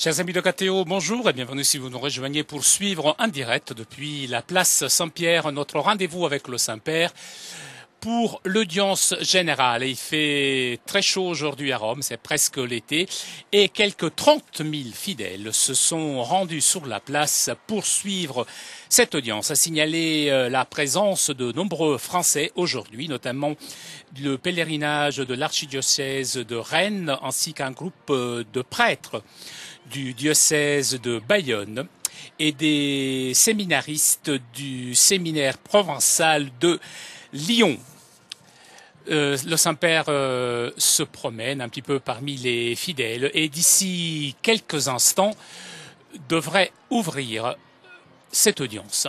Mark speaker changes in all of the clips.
Speaker 1: Chers amis de KTO, bonjour et bienvenue si vous nous rejoignez pour suivre en direct depuis la place Saint-Pierre notre rendez-vous avec le Saint-Père pour l'audience générale. Il fait très chaud aujourd'hui à Rome, c'est presque l'été, et quelques 30 000 fidèles se sont rendus sur la place pour suivre cette audience. A signalé la présence de nombreux Français aujourd'hui, notamment le pèlerinage de l'archidiocèse de Rennes, ainsi qu'un groupe de prêtres du diocèse de Bayonne et des séminaristes du séminaire provençal de Lyon. Le Saint-Père se promène un petit peu parmi les fidèles et d'ici quelques instants devrait ouvrir cette audience.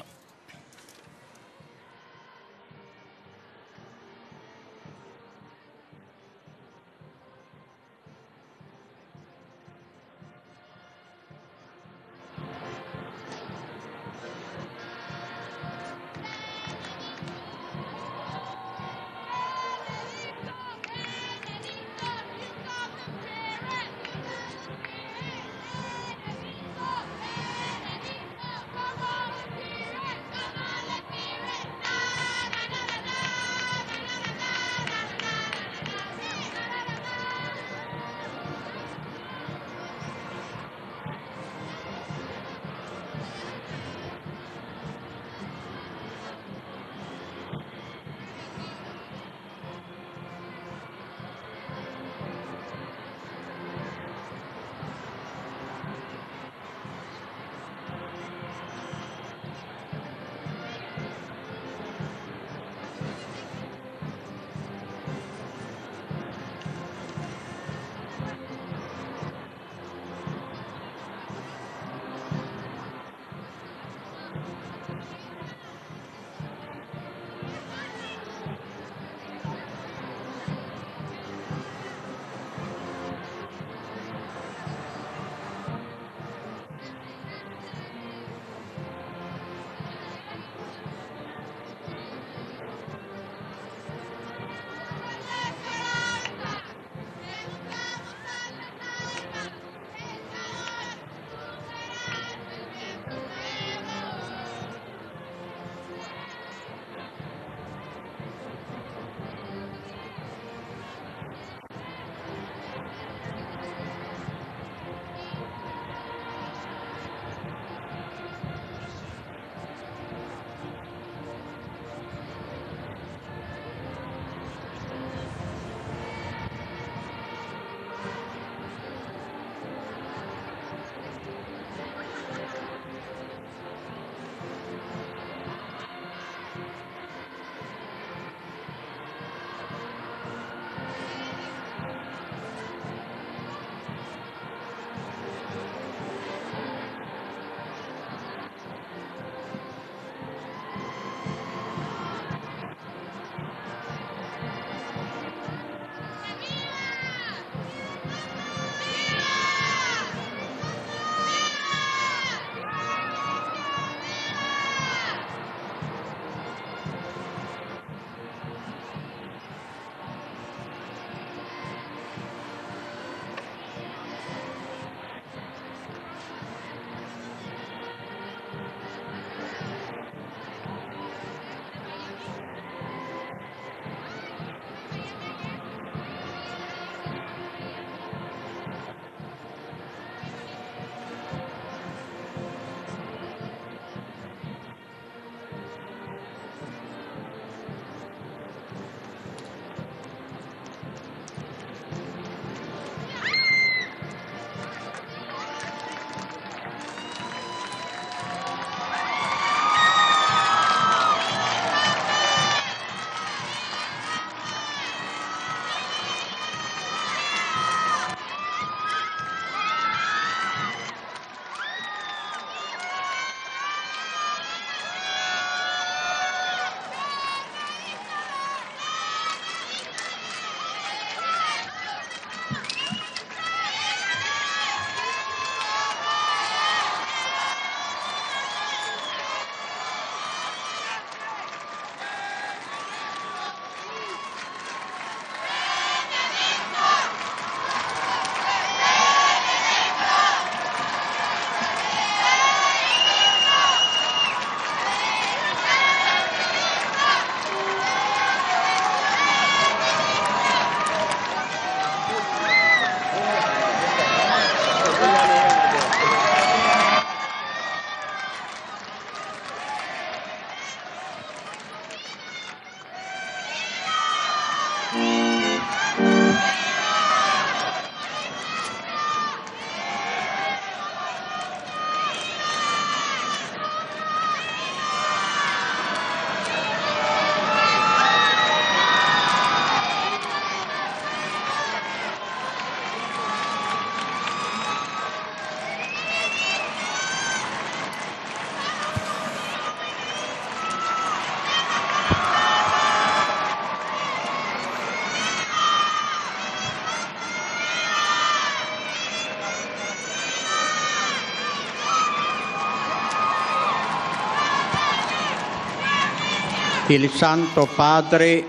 Speaker 2: Il Santo Padre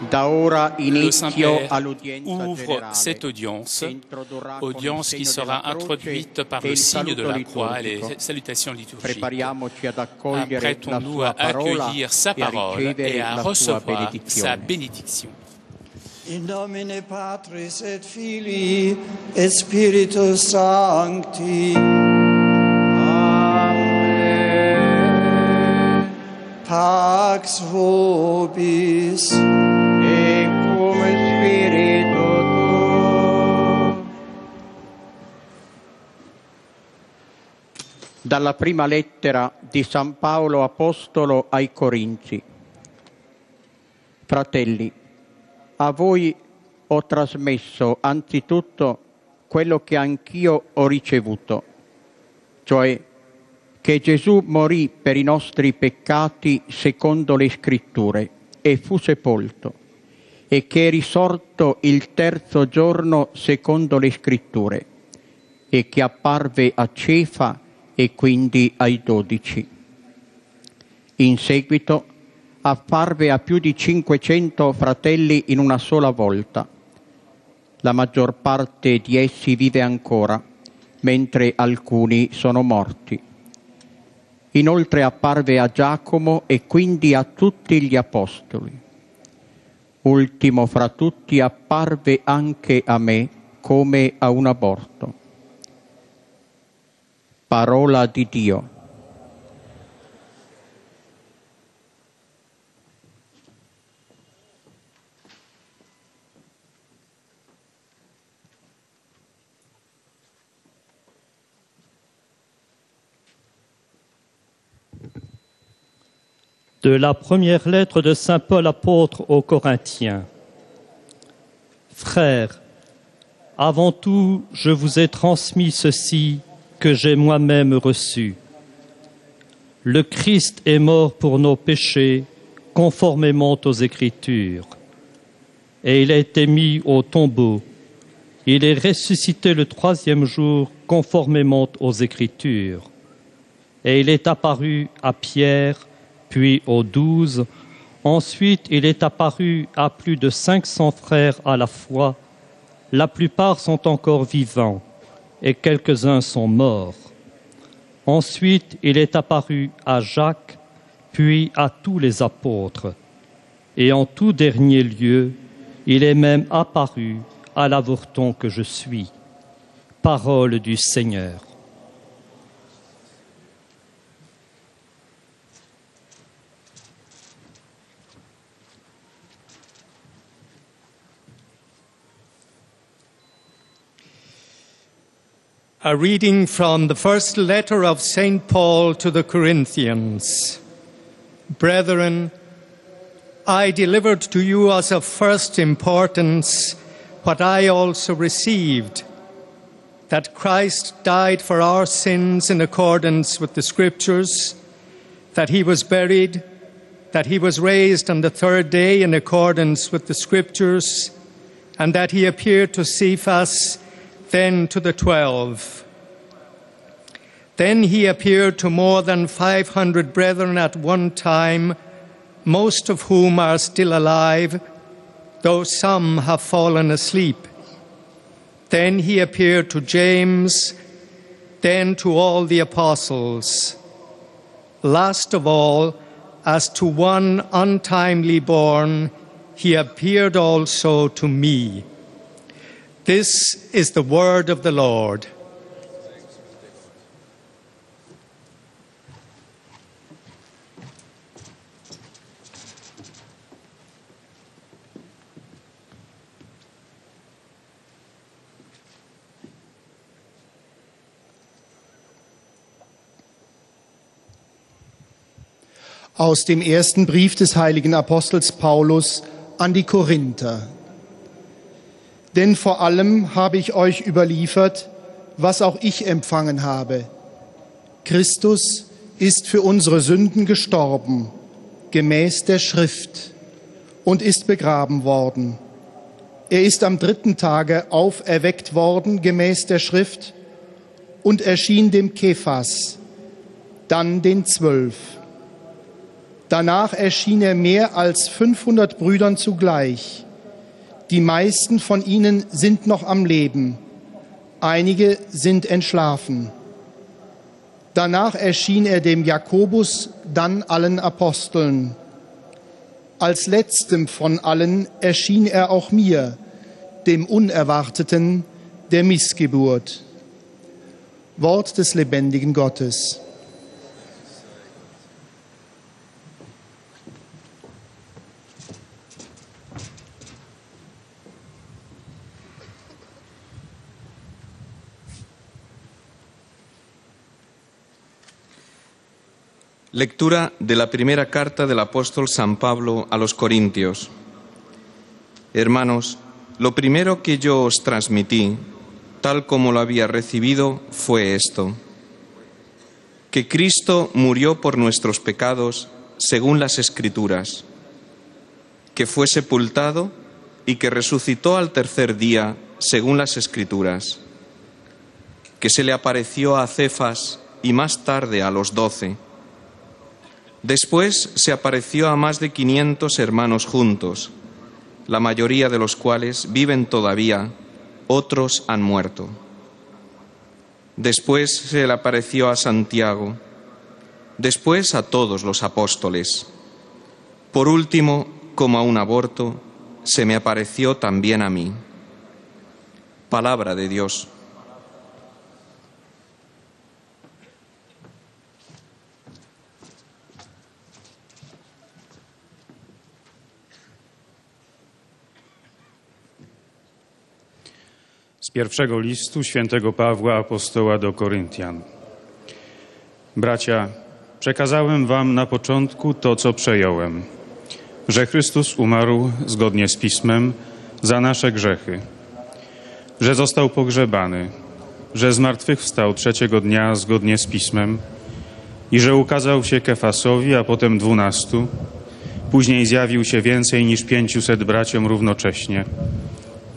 Speaker 2: da ora
Speaker 1: Le
Speaker 2: inizio
Speaker 1: Saint-Père
Speaker 2: all'udienza
Speaker 1: ouvre
Speaker 2: generale,
Speaker 1: cette audience,
Speaker 2: che introdurrà con il
Speaker 1: audience qui
Speaker 2: segno
Speaker 1: sera
Speaker 2: della croce
Speaker 1: introduite par
Speaker 2: e
Speaker 1: le
Speaker 2: il
Speaker 1: signe de
Speaker 2: saluto
Speaker 1: la croix et
Speaker 2: liturgico.
Speaker 1: les salutations liturgiques.
Speaker 2: Prepariamoci ad accogliere la
Speaker 1: Apprêtons-nous
Speaker 2: sua
Speaker 1: à
Speaker 2: parola
Speaker 1: accueillir sa
Speaker 2: e a
Speaker 1: parole
Speaker 2: ricevere
Speaker 1: et à
Speaker 2: la sua
Speaker 1: recevoir sa
Speaker 2: benedizione.
Speaker 1: bénédiction.
Speaker 3: In nomine Patris et Filii et Spiritus Sancti.
Speaker 2: Amen.
Speaker 3: Pax vobis.
Speaker 2: E cum spiritu tuo. Dalla prima lettera di San Paolo Apostolo ai Corinzi. Fratelli, a voi ho trasmesso anzitutto quello che anch'io ho ricevuto, cioè che Gesù morì per i nostri peccati secondo le Scritture e fu sepolto, e che è risorto il terzo giorno secondo le Scritture, e che apparve a Cefa e quindi ai 12. In seguito apparve a più di 500 fratelli in una sola volta. La maggior parte di essi vive ancora, mentre alcuni sono morti. Inoltre apparve a Giacomo e quindi a tutti gli apostoli. Ultimo fra tutti apparve anche a me come a un aborto. Parola di Dio.
Speaker 4: De la première lettre de Saint Paul apôtre aux Corinthiens. Frères, avant tout, je vous ai transmis ceci que j'ai moi-même reçu. Le Christ est mort pour nos péchés, conformément aux Écritures. Et il a été mis au tombeau. Il est ressuscité le troisième jour, conformément aux Écritures. Et il est apparu à Pierre, puis aux 12. Ensuite, il est apparu à plus de 500 frères à la fois. La plupart sont encore vivants et quelques-uns sont morts. Ensuite, il est apparu à Jacques, puis à tous les apôtres. Et en tout dernier lieu, il est même apparu à l'avorton que je suis. Parole du Seigneur.
Speaker 5: A reading from the first letter of St. Paul to the Corinthians. Brethren, I delivered to you as of first importance what I also received, that Christ died for our sins in accordance with the Scriptures, that he was buried, that he was raised on the third day in accordance with the Scriptures, and that he appeared to Cephas, then to the 12. Then he appeared to more than 500 brethren at one time, most of whom are still alive, though some have fallen asleep. Then he appeared to James, then to all the apostles. Last of all, as to one untimely born, he appeared also to me. This is the word of the Lord.
Speaker 6: Aus dem ersten Brief des heiligen Apostels Paulus an die Korinther. Denn vor allem habe ich euch überliefert, was auch ich empfangen habe. Christus ist für unsere Sünden gestorben, gemäß der Schrift, und ist begraben worden. Er ist am 3. Tage auferweckt worden, gemäß der Schrift, und erschien dem Kephas, dann den 12. Danach erschien er mehr als 500 Brüdern zugleich. Die meisten von ihnen sind noch am Leben, einige sind entschlafen. Danach erschien er dem Jakobus, dann allen Aposteln. Als letztem von allen erschien er auch mir, dem Unerwarteten, der Missgeburt. Wort des lebendigen Gottes.
Speaker 7: Lectura de la primera carta del apóstol San Pablo a los Corintios. Hermanos, lo primero que yo os transmití, tal como lo había recibido, fue esto: que Cristo murió por nuestros pecados según las Escrituras, que fue sepultado y que resucitó al tercer día según las Escrituras, que se le apareció a Cefas y más tarde a los 12. Después se apareció a más de 500 hermanos juntos, la mayoría de los cuales viven todavía, otros han muerto. Después se le apareció a Santiago, después a todos los apóstoles. Por último, como a un aborto, se me apareció también a mí. Palabra de Dios.
Speaker 8: Z pierwszego listu świętego Pawła apostoła do Koryntian. Bracia, przekazałem wam na początku to, co przejąłem, że Chrystus umarł zgodnie z Pismem za nasze grzechy, że został pogrzebany, że zmartwychwstał trzeciego dnia zgodnie z Pismem i że ukazał się Kefasowi, a potem 12, później zjawił się więcej niż 500 braciom równocześnie.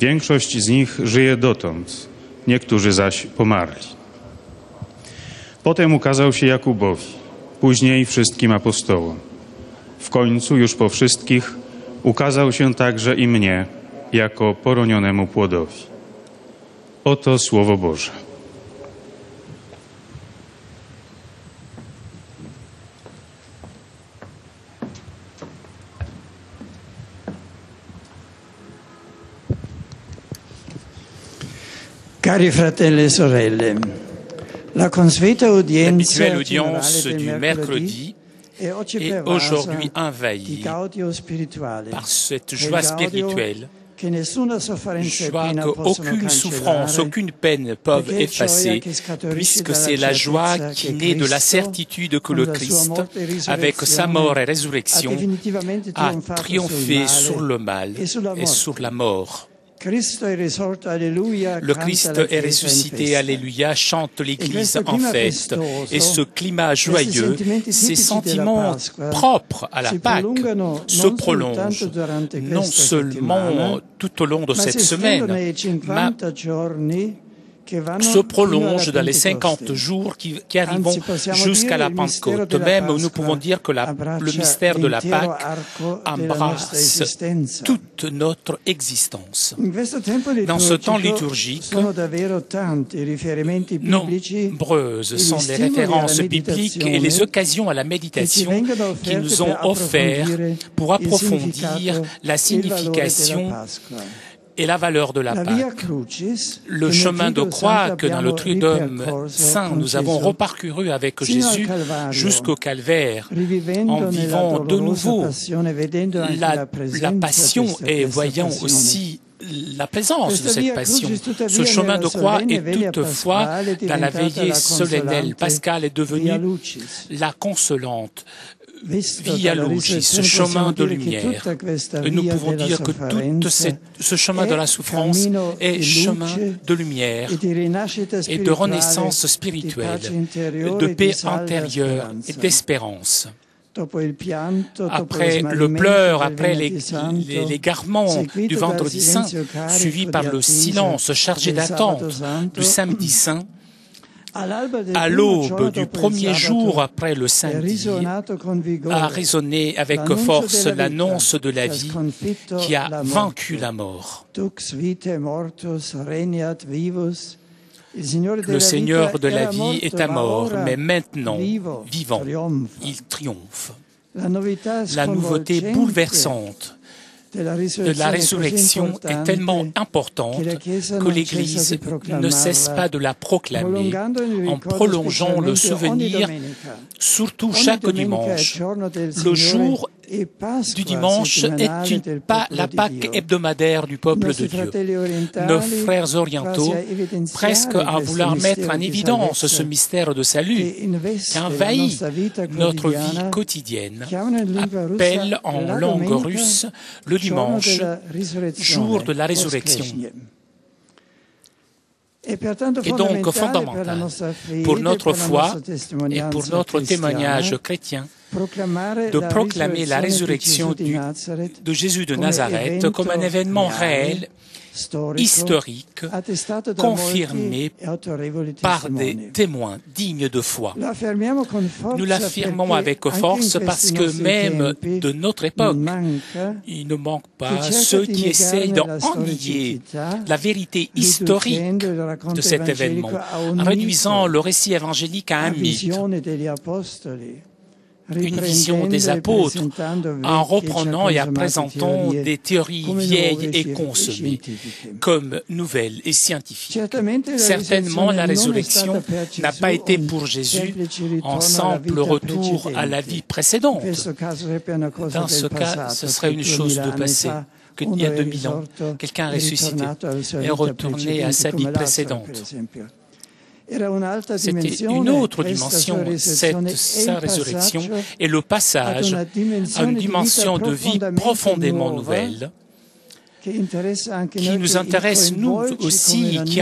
Speaker 8: Większość z nich żyje dotąd, niektórzy zaś pomarli. Potem ukazał się Jakubowi, później wszystkim apostołom. W końcu, już po wszystkich, ukazał się także i mnie, jako poronionemu płodowi. Oto Słowo Boże.
Speaker 3: Cari fratelli e sorelle, la consueta udienza
Speaker 1: L'habituelle audience du mercredi est aujourd'hui envahie par cette joie spirituelle, joie qu'aucune souffrance, aucune peine ne peuvent effacer, puisque c'est la joie qui naît de la certitude que le Christ, avec sa mort et résurrection, a triomphé sur le mal et sur la mort. Le Christ est ressuscité, Alléluia, chante l'Église en fête. Et ce climat joyeux, ces sentiments propres à la Pâque se prolongent non seulement tout au long de cette semaine, mais se prolonge dans les 50 jours qui arrivent jusqu'à la Pentecôte. Même, nous pouvons dire que le mystère de la Pâque embrasse toute notre existence. Dans ce temps liturgique, nombreuses sont les références bibliques et les occasions à la méditation qui nous ont offert pour approfondir la signification et la valeur de la Pâque. Le chemin de croix que dans le Triduum Saint nous avons reparcouru avec Jésus jusqu'au Calvaire, en vivant de nouveau la passion et voyant aussi la présence de cette passion. Ce chemin de croix est toutefois, dans la veillée solennelle pascale, est devenu la consolante. Via Lucis, ce chemin de lumière. Et nous pouvons dire que tout ce chemin de la souffrance est chemin de lumière et de renaissance spirituelle, de paix intérieure et d'espérance. Après le pleur, après l'égarement du vendredi saint, suivi par le silence chargé d'attente du samedi saint, à l'aube du premier jour après le samedi, a résonné avec force l'annonce de la vie qui a vaincu la mort. Le Seigneur de la vie est à mort, mais maintenant, vivant, il triomphe. La nouveauté bouleversante de la résurrection est tellement importante que l'Église ne cesse pas de la proclamer en prolongeant le souvenir, surtout chaque dimanche. Le jour du dimanche est la Pâque hebdomadaire du peuple de Dieu. Nos frères orientaux, presque à vouloir mettre en évidence ce mystère de salut qui envahit notre vie quotidienne, appellent en langue russe le dimanche, jour de la résurrection. Et donc fondamental pour notre foi et pour notre témoignage chrétien de proclamer la résurrection de Jésus de Nazareth comme un événement réel, historique, confirmé par des témoins dignes de foi. Nous l'affirmons avec force parce que même de notre époque, il ne manque pas ceux qui essayent d'ennier la vérité historique de cet événement, en réduisant le récit évangélique à un mythe, une vision des apôtres, en reprenant et en présentant des théories vieilles et consommées comme nouvelles et scientifiques. Certainement, la résurrection n'a pas été pour Jésus un simple retour à la vie précédente. Dans ce cas, ce serait une chose de passé. Qu'il y a 2000 ans, quelqu'un ressuscité est retourné à sa vie précédente. C'était une autre dimension, sa résurrection, et le passage à une dimension de vie profondément nouvelle, qui nous intéresse nous aussi, qui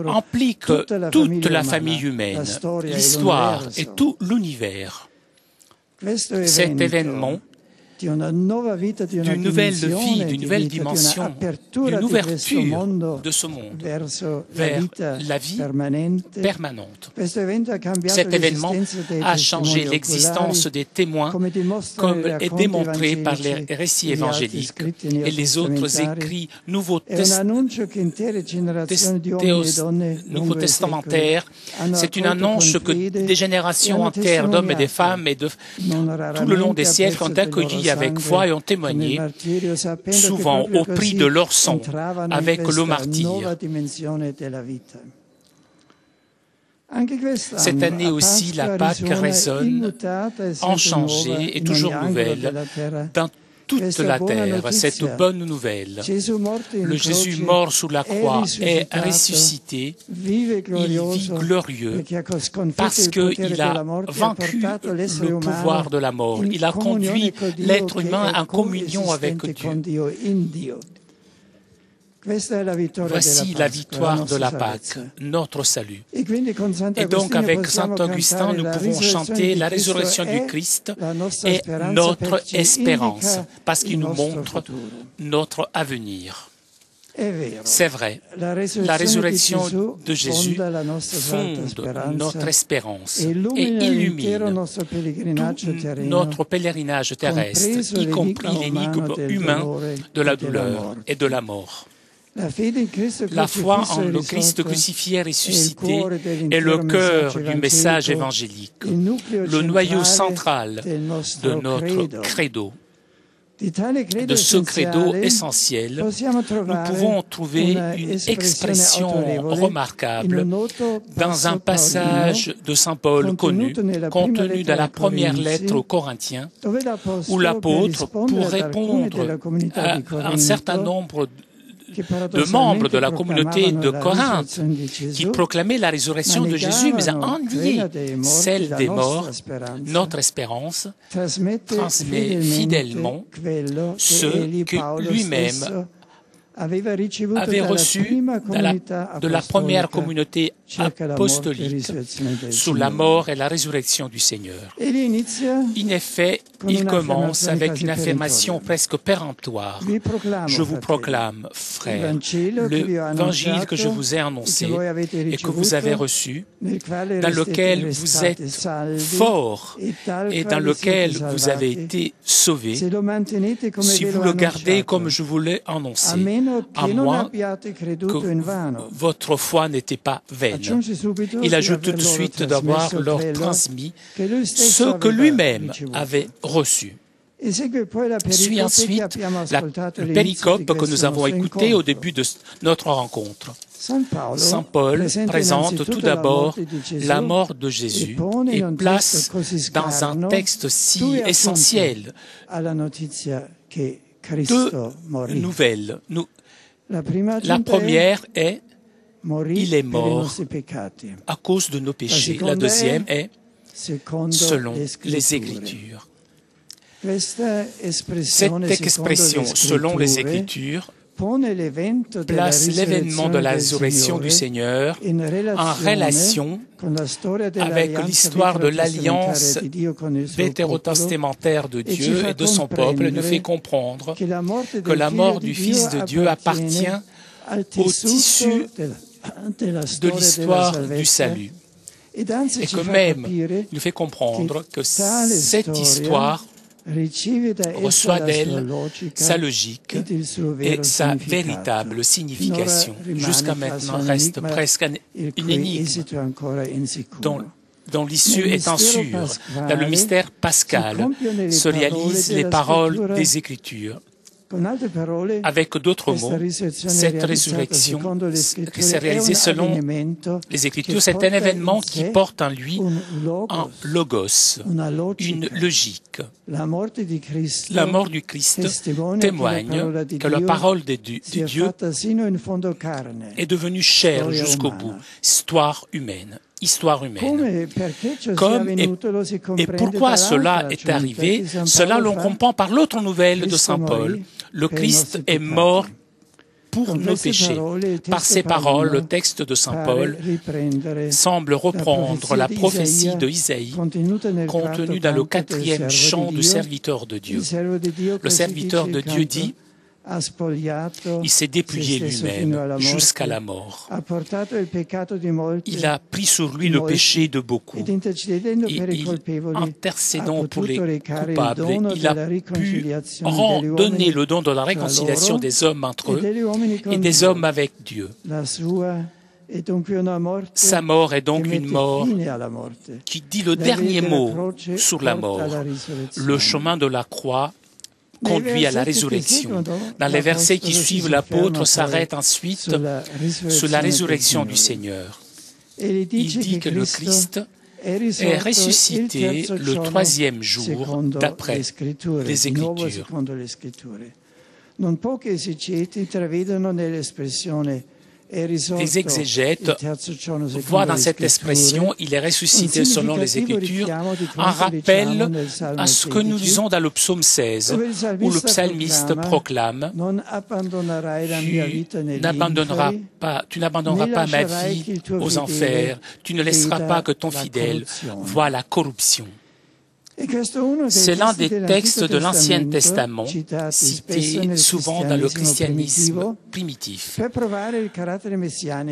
Speaker 1: implique toute la famille humaine, l'histoire et tout l'univers. Cet événement d'une nouvelle vie, d'une nouvelle dimension, d'une ouverture de ce monde vers la vie permanente. Cet événement a changé l'existence des témoins, comme est démontré par les récits évangéliques et les autres écrits nouveau-testamentaires. C'est une annonce que des générations entières d'hommes et de femmes et de tout le long des siècles ont accueilli avec foi et ont témoigné, souvent au prix de leur sang, avec le martyre. Cette année aussi, la Pâque résonne, inchangée et toujours nouvelle, dans toute la terre, cette bonne nouvelle. Le Jésus mort sous la croix est ressuscité, il vit glorieux parce qu'il a vaincu le pouvoir de la mort. Il a conduit l'être humain en communion avec Dieu. Voici la victoire de la Pâque, notre salut. Et donc avec Saint Augustin, nous pouvons chanter la résurrection du Christ et notre espérance, parce qu'il nous montre notre avenir. C'est vrai, la résurrection de Jésus fonde notre espérance et illumine tout notre pèlerinage terrestre, y compris l'énigme humaine de la douleur et de la mort. La foi en le Christ crucifié et ressuscité est le cœur du message évangélique, le noyau central de notre credo. De ce credo essentiel, nous pouvons trouver une expression remarquable dans un passage de Saint Paul connu, contenu dans la première lettre aux Corinthiens, où l'apôtre, pour répondre à un certain nombre de membres de la communauté de Corinthe qui proclamaient la résurrection de Jésus, mais a ennié celle des morts, notre espérance, transmet fidèlement ce que lui-même avait reçu de la première communauté apostolique sous la mort et la résurrection du Seigneur. In effet, Il commence avec une affirmation presque péremptoire. Je vous proclame, frères, l'évangile que je vous ai annoncé et que vous avez reçu, dans lequel vous êtes forts et dans lequel vous avez été sauvés, si vous le gardez comme je vous l'ai annoncé, à moins que votre foi n'était pas vaine. Il ajoute tout de suite d'avoir leur transmis ce que lui-même avait reçu. Suit ensuite la péricope que nous avons écoutée au début de notre rencontre. Saint Paul présente tout d'abord la mort de Jésus et place dans un texte si essentiel deux nouvelles. La première est « Il est mort à cause de nos péchés ». La deuxième est « selon les Écritures ». Cette expression « selon les Écritures » place l'événement de la résurrection du Seigneur en relation avec l'histoire de l'alliance vétérotestamentaire de Dieu et de son peuple, et nous fait comprendre que la mort du Fils de Dieu appartient au tissu de l'histoire du salut. Et que même, il nous fait comprendre que cette histoire reçoit d'elle sa logique et sa véritable signification. Jusqu'à maintenant, reste presque une énigme dont l'issue est sûre. Dans le mystère pascal se réalisent les paroles des Écritures. Avec d'autres mots, cette résurrection qui s'est réalisée selon les Écritures, c'est un événement qui porte en lui un logos, une logique. La mort du Christ témoigne que la parole de Dieu est devenue chair jusqu'au bout, histoire humaine. Et pourquoi cela est arrivé? Cela l'on comprend par l'autre nouvelle de Saint Paul. Le Christ est mort pour nos péchés. Par ces paroles, le texte de Saint Paul semble reprendre la prophétie de Isaïe contenue dans le 4e chant du serviteur de Dieu. Le serviteur de Dieu dit: il s'est dépouillé lui-même jusqu'à la mort. Il a pris sur lui le péché de beaucoup. Intercédant pour les coupables, il a pu donner le don de la réconciliation des hommes entre eux et des hommes avec Dieu. Sa mort est donc une mort qui dit le dernier mot sur la mort. Le chemin de la croix conduit à la résurrection. Dans les versets qui suivent, l'apôtre s'arrête ensuite sur la résurrection du Seigneur. Il dit que le Christ est ressuscité le 3e jour d'après les Écritures. Les exégètes voient dans cette expression « il est ressuscité selon les Écritures » un rappel à ce que nous lisons dans le psaume 16, où le psalmiste proclame « Tu n'abandonneras pas ma vie aux enfers, tu ne laisseras pas que ton fidèle voie la corruption ». C'est l'un des textes de l'Ancien Testament cités souvent dans le christianisme primitif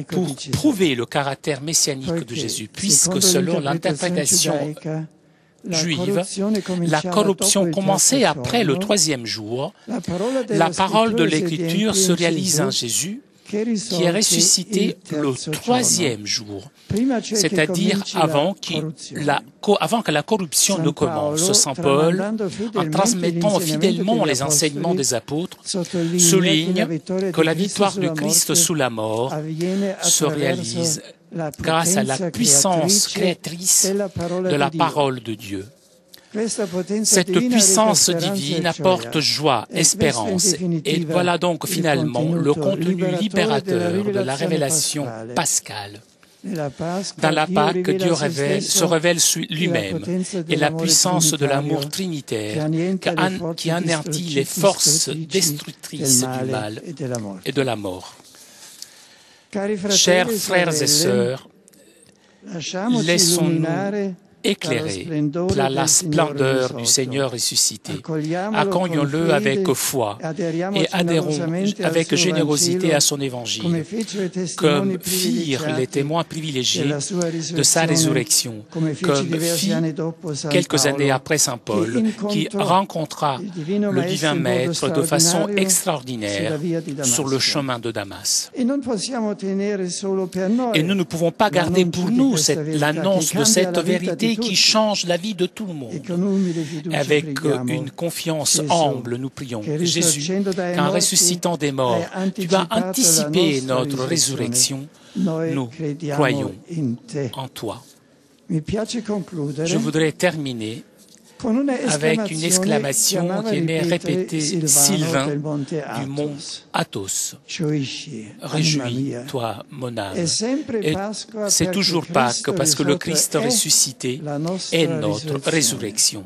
Speaker 1: pour prouver le caractère messianique de Jésus, puisque selon l'interprétation juive, la corruption commençait après le 3e jour. La parole de l'Écriture se réalise en Jésus, qui est ressuscité le 3e jour, c'est-à-dire avant que la corruption ne commence. Saint Paul, en transmettant fidèlement les enseignements des apôtres, souligne que la victoire du Christ sous la mort se réalise grâce à la puissance créatrice de la parole de Dieu. Cette puissance divine apporte joie, espérance, et voilà donc finalement le contenu libérateur de la révélation pascale. Dans la Pâque, Dieu se révèle lui-même et la puissance de l'amour trinitaire qui anéantit les forces destructrices du mal et de la mort. Chers frères et sœurs, laissons-nous éclairé par la splendeur du Seigneur ressuscité. Accueillons-le avec foi et adhérons avec générosité à son évangile, comme firent les témoins privilégiés de sa résurrection, comme fit quelques années après saint Paul, qui rencontra le divin Maître de façon extraordinaire sur le chemin de Damas. Et nous ne pouvons pas garder pour nous l'annonce de cette vérité qui change la vie de tout le monde. Avec une confiance humble, nous prions. Jésus, qu'en ressuscitant des morts, tu as anticipé notre résurrection. Nous croyons en toi. Je voudrais terminer avec une exclamation qui aimait répéter Sylvain du mont Athos. Réjouis-toi, mon âme. Et c'est toujours Pâques parce que le Christ ressuscité est notre résurrection.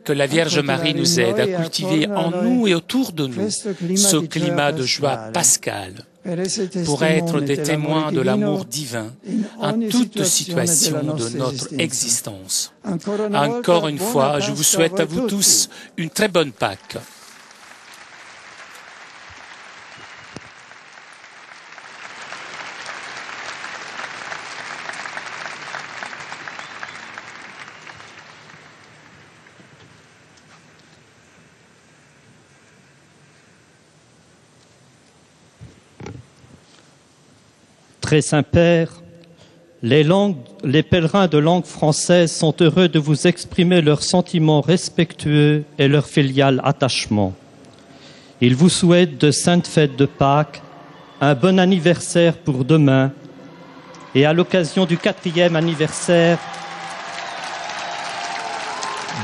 Speaker 1: Que la Vierge Marie nous aide à cultiver en nous et autour de nous ce climat de joie pascale, pour être des témoins de l'amour divin en toute situation de notre existence. Encore une fois, je vous souhaite à vous tous une très bonne Pâques.
Speaker 4: Très Saint-Père, les pèlerins de langue française sont heureux de vous exprimer leurs sentiments respectueux et leur filial attachement. Ils vous souhaitent de saintes fêtes de Pâques, un bon anniversaire pour demain et à l'occasion du 4e anniversaire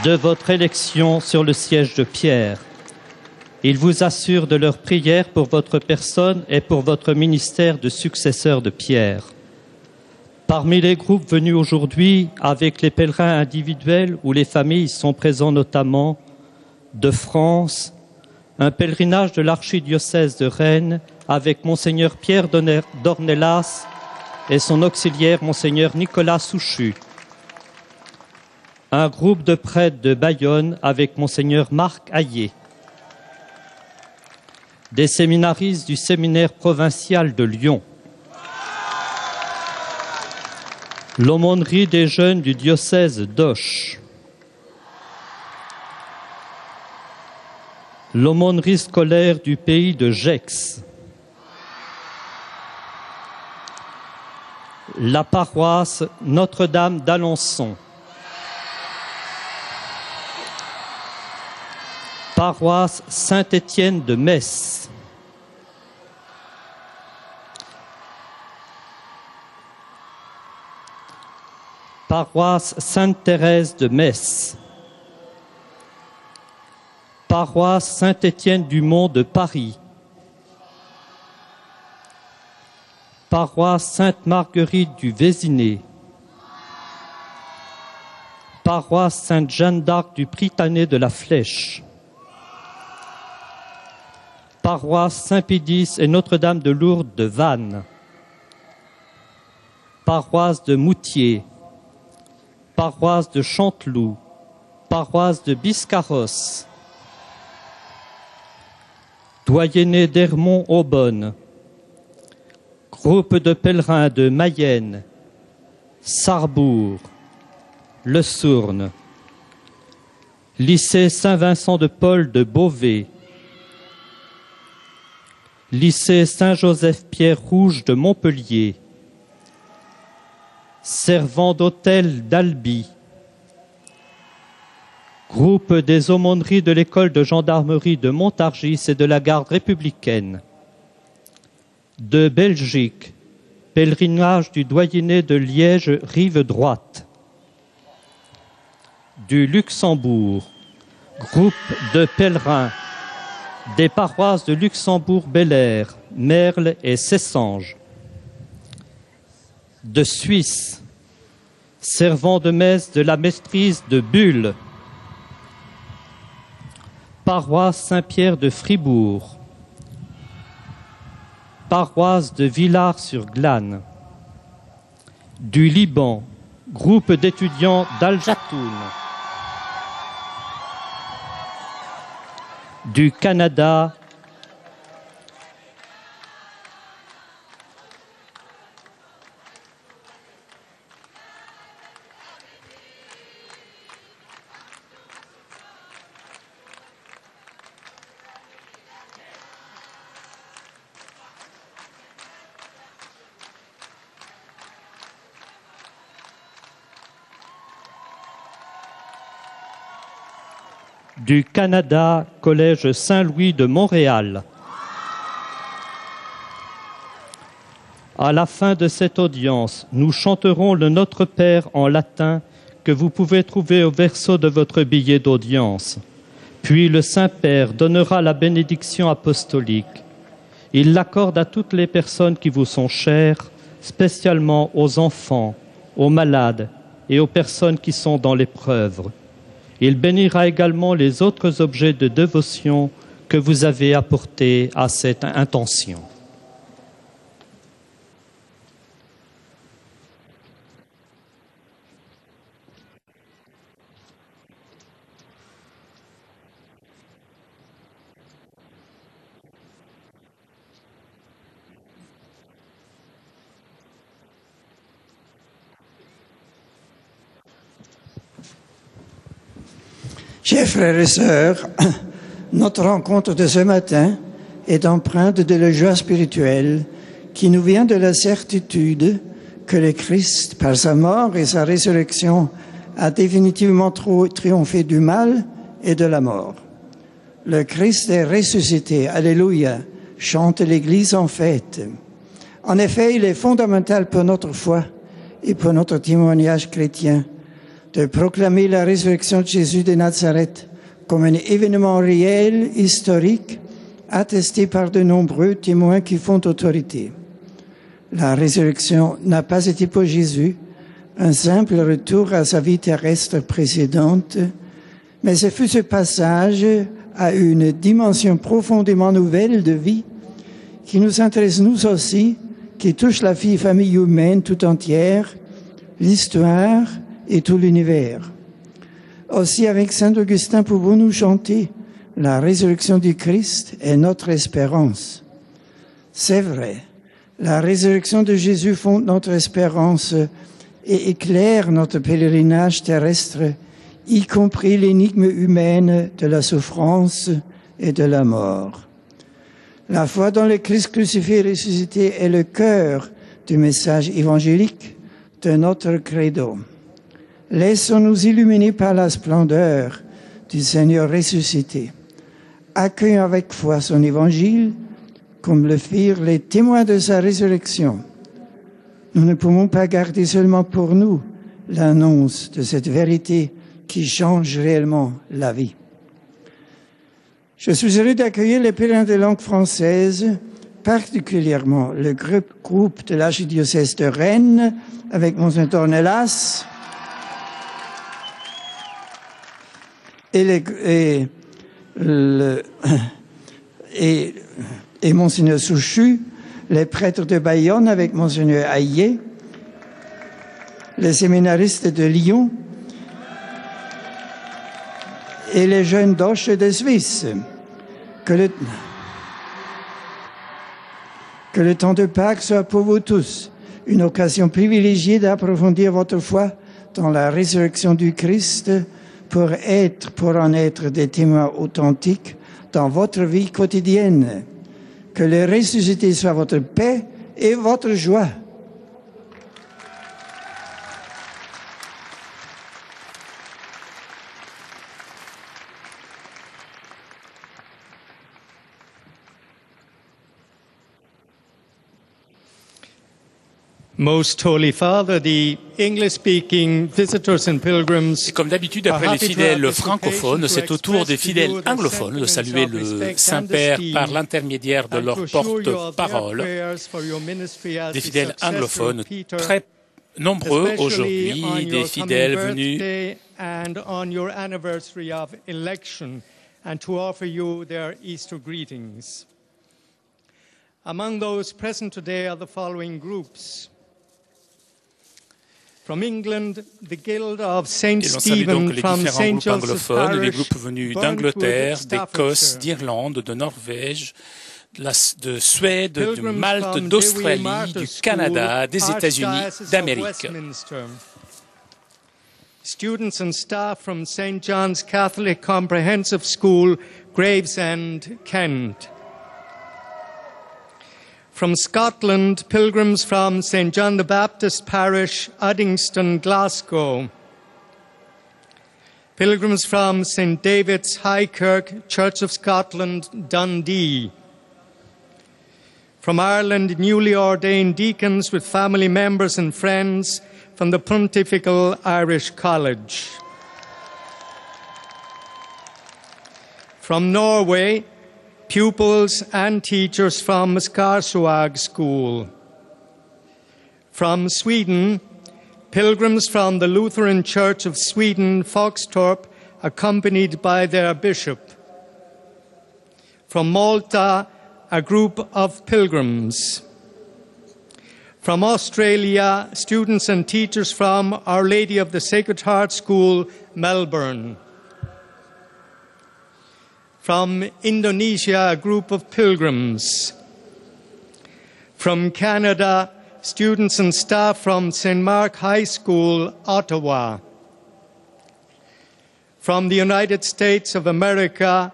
Speaker 4: de votre élection sur le siège de Pierre. Ils vous assurent de leur prière pour votre personne et pour votre ministère de successeur de Pierre. Parmi les groupes venus aujourd'hui, avec les pèlerins individuels ou les familles sont présents notamment de France, un pèlerinage de l'archidiocèse de Rennes avec Monseigneur Pierre d'Ornelas et son auxiliaire Monseigneur Nicolas Souchu. Un groupe de prêtres de Bayonne avec Monseigneur Marc Hayet. Des séminaristes du séminaire provincial de Lyon, l'aumônerie des jeunes du diocèse d'Auch, l'aumônerie scolaire du pays de Gex, la paroisse Notre-Dame d'Alençon, paroisse Saint-Étienne de Metz, paroisse Sainte-Thérèse de Metz, paroisse Saint-Étienne-du-Mont de Paris, paroisse Sainte-Marguerite du Vésiné, paroisse Sainte-Jeanne d'Arc du Prytanée de la Flèche, paroisse Saint-Pédis et Notre-Dame de Lourdes de Vannes, paroisse de Moutier, paroisse de Chanteloup, paroisse de Biscarrosse, doyenné d'Hermont-Aubonne, groupe de pèlerins de Mayenne, Sarrebourg, Le Sourne, lycée Saint-Vincent de Paul de Beauvais, lycée Saint-Joseph-Pierre-Rouge de Montpellier, servant d'hôtel d'Albi, groupe des aumôneries de l'école de gendarmerie de Montargis et de la garde républicaine, de Belgique, pèlerinage du doyenné de Liège, rive droite, du Luxembourg, groupe de pèlerins des paroisses de Luxembourg-Bel-Air, Merle et Cessanges, de Suisse, servant de messe de la maîtrise de Bulle, paroisse Saint-Pierre de Fribourg, paroisse de Villars-sur-Glane, Du Liban, groupe d'étudiants d'Al-Jatoun. Du Canada, du Canada, Collège Saint-Louis de Montréal. À la fin de cette audience, nous chanterons le Notre Père en latin que vous pouvez trouver au verso de votre billet d'audience. Puis le Saint-Père donnera la bénédiction apostolique. Il l'accorde à toutes les personnes qui vous sont chères, spécialement aux enfants, aux malades et aux personnes qui sont dans l'épreuve. Il bénira également les autres objets de dévotion que vous avez apportés à cette intention.
Speaker 3: Chers frères et sœurs, notre rencontre de ce matin est empreinte de la joie spirituelle qui nous vient de la certitude que le Christ, par sa mort et sa résurrection, a définitivement triomphé du mal et de la mort. Le Christ est ressuscité, alléluia, chante l'Église en fête. En effet, il est fondamental pour notre foi et pour notre témoignage chrétien de proclamer la résurrection de Jésus de Nazareth comme un événement réel, historique, attesté par de nombreux témoins qui font autorité. La résurrection n'a pas été pour Jésus un simple retour à sa vie terrestre précédente, mais ce fut ce passage à une dimension profondément nouvelle de vie qui nous intéresse nous aussi, qui touche la famille humaine tout entière, l'histoire et tout l'univers. Aussi, avec Saint Augustin, pouvons-nous chanter « La résurrection du Christ est notre espérance ». C'est vrai, la résurrection de Jésus fonde notre espérance et éclaire notre pèlerinage terrestre, y compris l'énigme humaine de la souffrance et de la mort. La foi dans le Christ crucifié et ressuscité est le cœur du message évangélique de notre credo. Laissons-nous illuminer par la splendeur du Seigneur ressuscité. Accueillons avec foi son évangile, comme le firent les témoins de sa résurrection. Nous ne pouvons pas garder seulement pour nous l'annonce de cette vérité qui change réellement la vie. Je suis heureux d'accueillir les pèlerins de langue française, particulièrement le groupe de l'archidiocèse de Rennes, avec Monseigneur Dornelas, et Monseigneur Souchu, les prêtres de Bayonne avec Monseigneur Hayet, les séminaristes de Lyon et les jeunes d'Auch de Suisse. Que le temps de Pâques soit pour vous tous une occasion privilégiée d'approfondir votre foi dans la résurrection du Christ pour en être des témoins authentiques dans votre vie quotidienne. Que le ressuscité soit votre paix et votre joie.
Speaker 5: Most Holy Father, the English-speaking visitors and pilgrims.
Speaker 1: Et comme d'habitude, après les fidèles francophones, c'est au tour des fidèles anglophones de saluer le Saint-Père par l'intermédiaire de leur porte-parole. Des fidèles anglophones très nombreux aujourd'hui, des fidèles venus
Speaker 5: and to offer you their Easter greetings. Among those present today are the following groups: From England, the Guild of St.
Speaker 1: Et l'on salue donc
Speaker 5: Stephen
Speaker 1: les
Speaker 5: from
Speaker 1: différents
Speaker 5: St.
Speaker 1: groupes
Speaker 5: Joseph's
Speaker 1: anglophones, les
Speaker 5: Parish,
Speaker 1: groupes venus
Speaker 5: Burntwood,
Speaker 1: d'Angleterre, d'Écosse,
Speaker 5: Staffordshire.
Speaker 1: d'Irlande, de Norvège, de Suède, de
Speaker 5: Pilgrims
Speaker 1: Malte,
Speaker 5: from
Speaker 1: d'Australie,
Speaker 5: Dewey
Speaker 1: du
Speaker 5: Martyrs
Speaker 1: Canada,
Speaker 5: School,
Speaker 1: des États-Unis,
Speaker 5: Archdiocese of
Speaker 1: d'Amérique.
Speaker 5: Westminster. Students and staff from St. John's Catholic Comprehensive School, Gravesend, Kent. From Scotland, pilgrims from St. John the Baptist Parish, Uddingston, Glasgow. Pilgrims from St. David's High Kirk, Church of Scotland, Dundee. From Ireland, newly ordained deacons with family members and friends from the Pontifical Irish College. From Norway, pupils and teachers from Skarsvåg School. From Sweden, pilgrims from the Lutheran Church of Sweden, Foxtorp, accompanied by their bishop. From Malta, a group of pilgrims. From Australia, students and teachers from Our Lady of the Sacred Heart School, Melbourne. From Indonesia, a group of pilgrims. From Canada, students and staff from St. Mark High School, Ottawa. From the United States of America,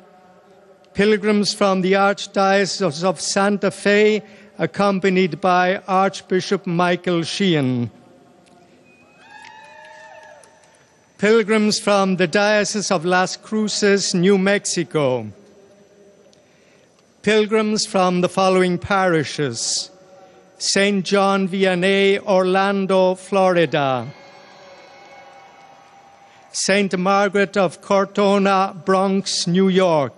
Speaker 5: pilgrims from the Archdiocese of Santa Fe, accompanied by Archbishop Michael Sheehan. Pilgrims from the Diocese of Las Cruces, New Mexico. Pilgrims from the following parishes: St. John Vianney, Orlando, Florida. St. Margaret of Cortona, Bronx, New York.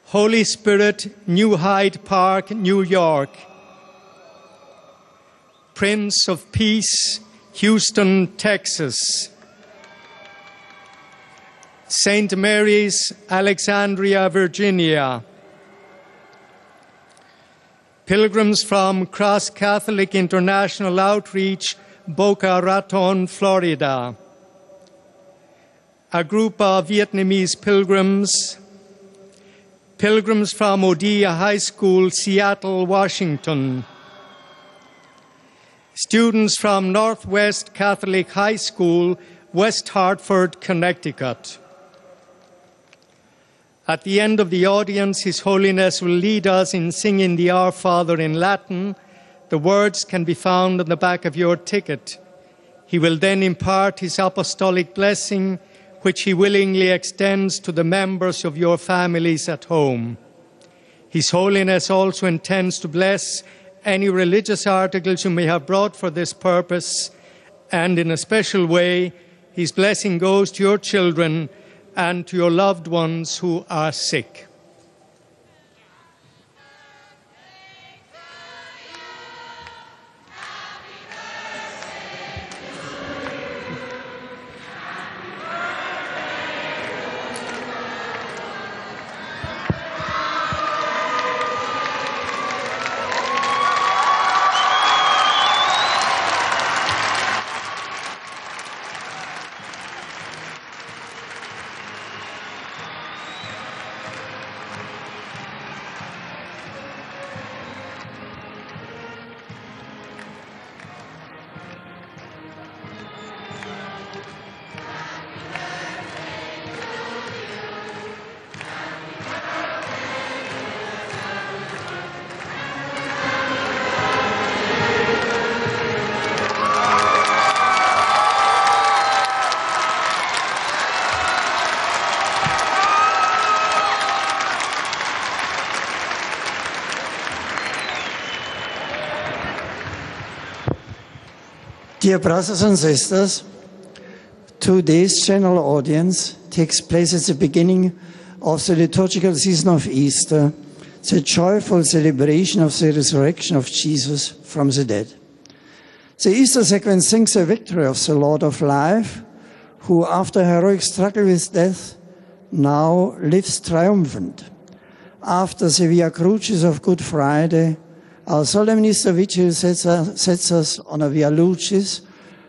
Speaker 5: Holy Spirit, New Hyde Park, New York. Prince of Peace, Houston, Texas. St. Mary's, Alexandria, Virginia. Pilgrims from Cross Catholic International Outreach, Boca Raton, Florida. A group of Vietnamese pilgrims. Pilgrims from Odia High School, Seattle, Washington. Students from Northwest Catholic High School, West Hartford, Connecticut. At the end of the audience, His Holiness will lead us in singing the Our Father in Latin. The words can be found on the back of your ticket. He will then impart His apostolic blessing, which He willingly extends to the members of your families at home. His Holiness also intends to bless any religious articles you may have brought for this purpose, and in a special way, His blessing goes to your children and to your loved ones who are sick.
Speaker 3: Dear brothers and sisters, today's general audience takes place at the beginning of the liturgical season of Easter, the joyful celebration of the resurrection of Jesus from the dead. The Easter sequence sings the victory of the Lord of life, who after a heroic struggle with death now lives triumphant. After the Via Crucis of Good Friday, Our solemn Easter vigil sets us on a Via Lucis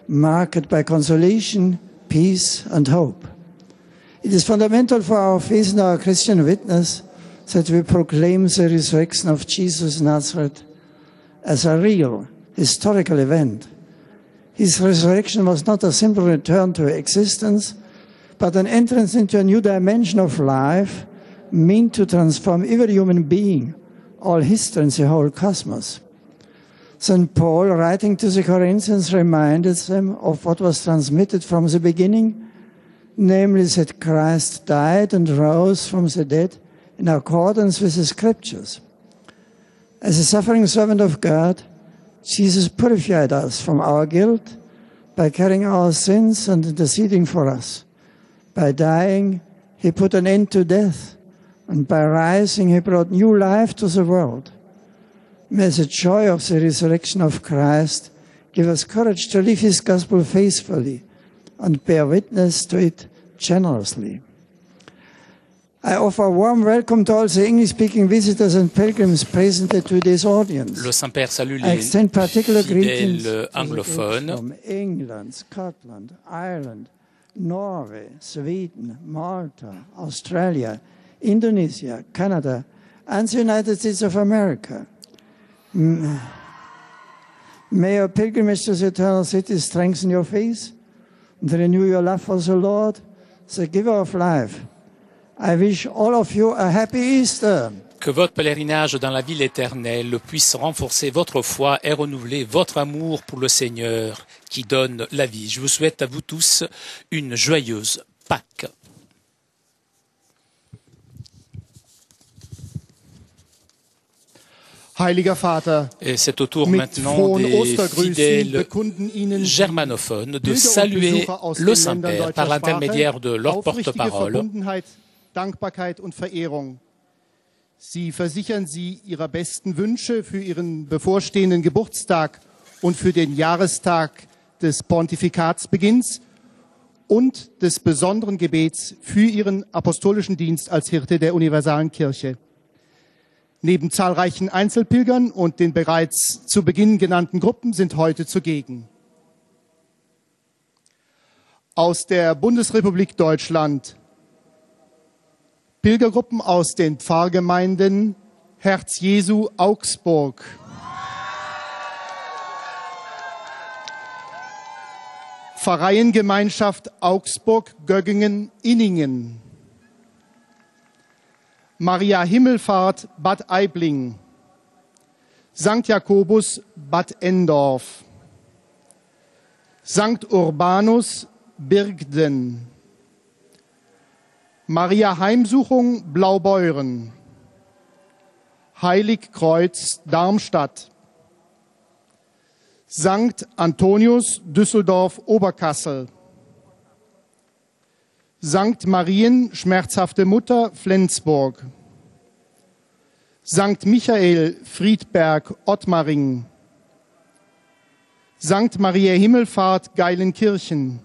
Speaker 3: marked by consolation, peace and hope. It is fundamental for our faith and our Christian witness that we proclaim the resurrection of Jesus Nazareth as a real, historical event. His resurrection was not a simple return to existence, but an entrance into a new dimension of life meant to transform every human being, all history and the whole cosmos. St. Paul, writing to the Corinthians, reminded them of what was transmitted from the beginning, namely that Christ died and rose from the dead in accordance with the Scriptures. As a suffering servant of God, Jesus purified us from our guilt by carrying our sins and interceding for us. By dying, he put an end to death, and by rising, he brought new life to the world. May the joy of the resurrection of Christ give us courage to live his gospel faithfully and bear witness to it generously. I offer a warm welcome to all the English-speaking visitors and pilgrims present at today's audience.
Speaker 1: Le Saint-Père salue
Speaker 3: I
Speaker 1: les
Speaker 3: extend particular greetings
Speaker 1: fidèles anglophones.
Speaker 3: from England, Scotland, Ireland, Norway, Sweden, Malta, Australia, Indonesia, Canada, and the United States of America. May your pilgrimage to the eternal city strengthen your faith and renew your love for the Lord, the giver of life. I wish all of you a happy Easter.
Speaker 1: Que votre pèlerinage dans la ville éternelle puisse renforcer votre foi et renouveler votre amour pour le Seigneur qui donne la vie. Je vous souhaite à vous tous une joyeuse Pâques.
Speaker 6: Heiliger Vater,
Speaker 1: Et c'est au tour
Speaker 6: mit
Speaker 1: maintenant
Speaker 6: frohen
Speaker 1: des
Speaker 6: Ostergrüßen
Speaker 1: fidèles
Speaker 6: bekunden Ihnen
Speaker 1: germanophones de
Speaker 6: Pilger und
Speaker 1: saluer
Speaker 6: Besucher aus
Speaker 1: le
Speaker 6: den Ländern
Speaker 1: Saint-Père
Speaker 6: deutscher
Speaker 1: par
Speaker 6: Sprache
Speaker 1: l'intermédiaire de leur
Speaker 6: aufrichtige
Speaker 1: porte-parole.
Speaker 6: Verbundenheit, Dankbarkeit und Verehrung. Sie versichern Sie Ihrer besten Wünsche für Ihren bevorstehenden Geburtstag und für den Jahrestag des Pontifikatsbeginns und des besonderen Gebets für Ihren apostolischen Dienst als Hirte der universalen Kirche. Neben zahlreichen Einzelpilgern und den bereits zu Beginn genannten Gruppen sind heute zugegen. Aus der Bundesrepublik Deutschland Pilgergruppen aus den Pfarrgemeinden Herz Jesu Augsburg, Pfarreiengemeinschaft Augsburg-Göggingen-Inningen, Maria Himmelfahrt Bad Aibling, St. Jakobus Bad Endorf, St. Urbanus Birgden, Maria Heimsuchung Blaubeuren, Heiligkreuz Darmstadt, St. Antonius Düsseldorf Oberkassel, St. Marien Schmerzhafte Mutter Flensburg, St. Michael Friedberg Ottmaring, St. Maria Himmelfahrt Geilenkirchen,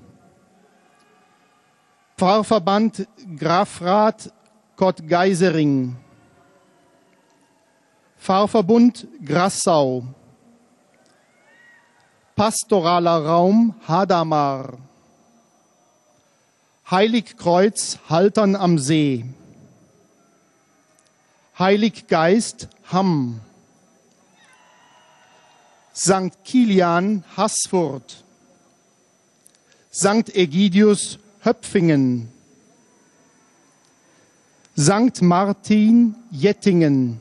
Speaker 6: Pfarrverband Grafrath Kottgeisering, Pfarrverbund Grassau, Pastoraler Raum Hadamar, Heiligkreuz Haltern am See, Heiliggeist Hamm, St. Kilian Haßfurt, St. Ägidius Höpfingen, St. Martin Jettingen,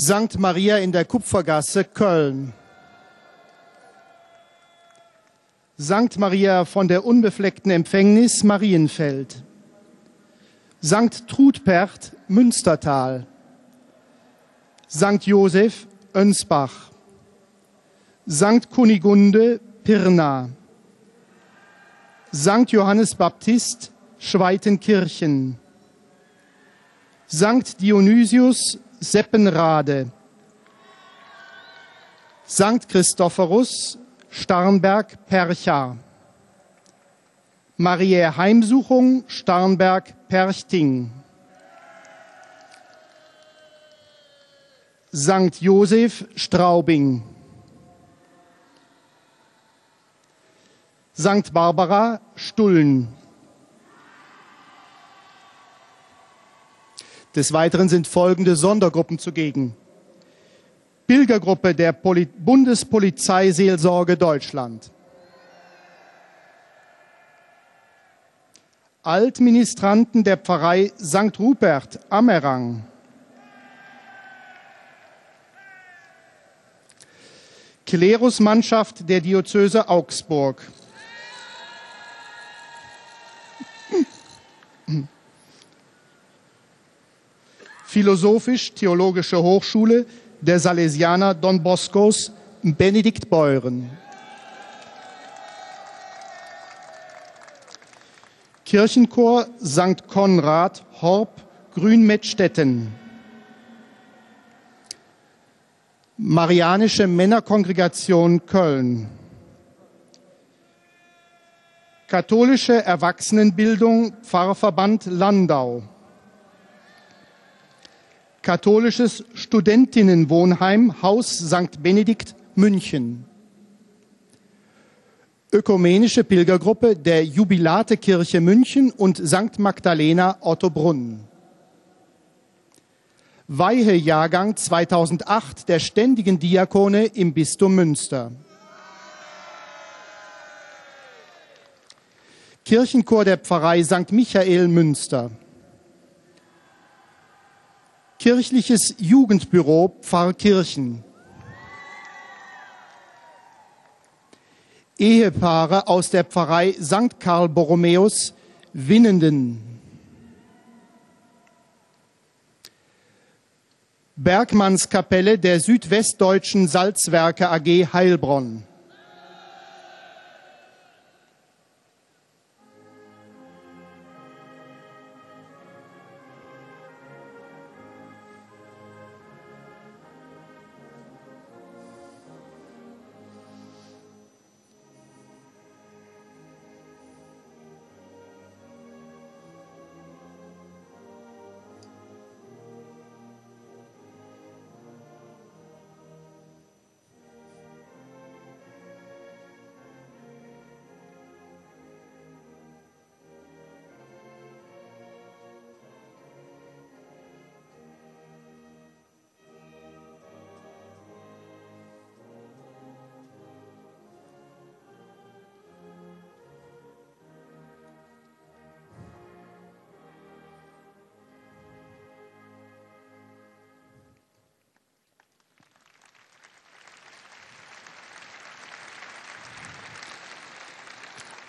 Speaker 6: Sankt Maria in der Kupfergasse, Köln. Sankt Maria von der unbefleckten Empfängnis, Marienfeld. Sankt Trudpert, Münstertal. Sankt Josef, Önsbach. Sankt Kunigunde, Pirna. Sankt Johannes Baptist, Schweitenkirchen. Sankt Dionysius, Seppenrade. Sankt Christophorus, Starnberg, Percha. Mariä Heimsuchung, Starnberg, Perchting. Sankt Josef, Straubing. Sankt Barbara, Stullen. Des Weiteren sind folgende Sondergruppen zugegen. Pilgergruppe der Bundespolizeiseelsorge Deutschland. Altministranten der Pfarrei St. Rupert, Ammerang. Klerusmannschaft der Diözese Augsburg. Philosophisch-Theologische Hochschule der Salesianer Don Boscos, Benedikt Beuren. Kirchenchor St. Konrad, Horb, Grünmettstetten. Marianische Männerkongregation Köln. Katholische Erwachsenenbildung Pfarrverband Landau. Katholisches Studentinnenwohnheim Haus St. Benedikt München. Ökumenische Pilgergruppe der Jubilatekirche München und St. Magdalena Ottobrunn. Weihejahrgang 2008 der ständigen Diakone im Bistum Münster. Kirchenchor der Pfarrei St. Michael Münster. Kirchliches Jugendbüro Pfarrkirchen. Ehepaare aus der Pfarrei St. Karl Borromäus, Winnenden. Bergmannskapelle der Südwestdeutschen Salzwerke AG Heilbronn.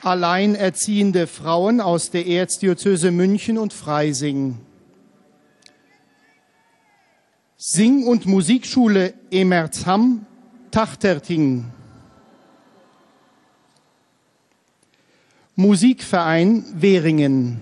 Speaker 6: Alleinerziehende Frauen aus der Erzdiözese München und Freising. Sing- und Musikschule Emersham, Tachterting. Musikverein Währingen.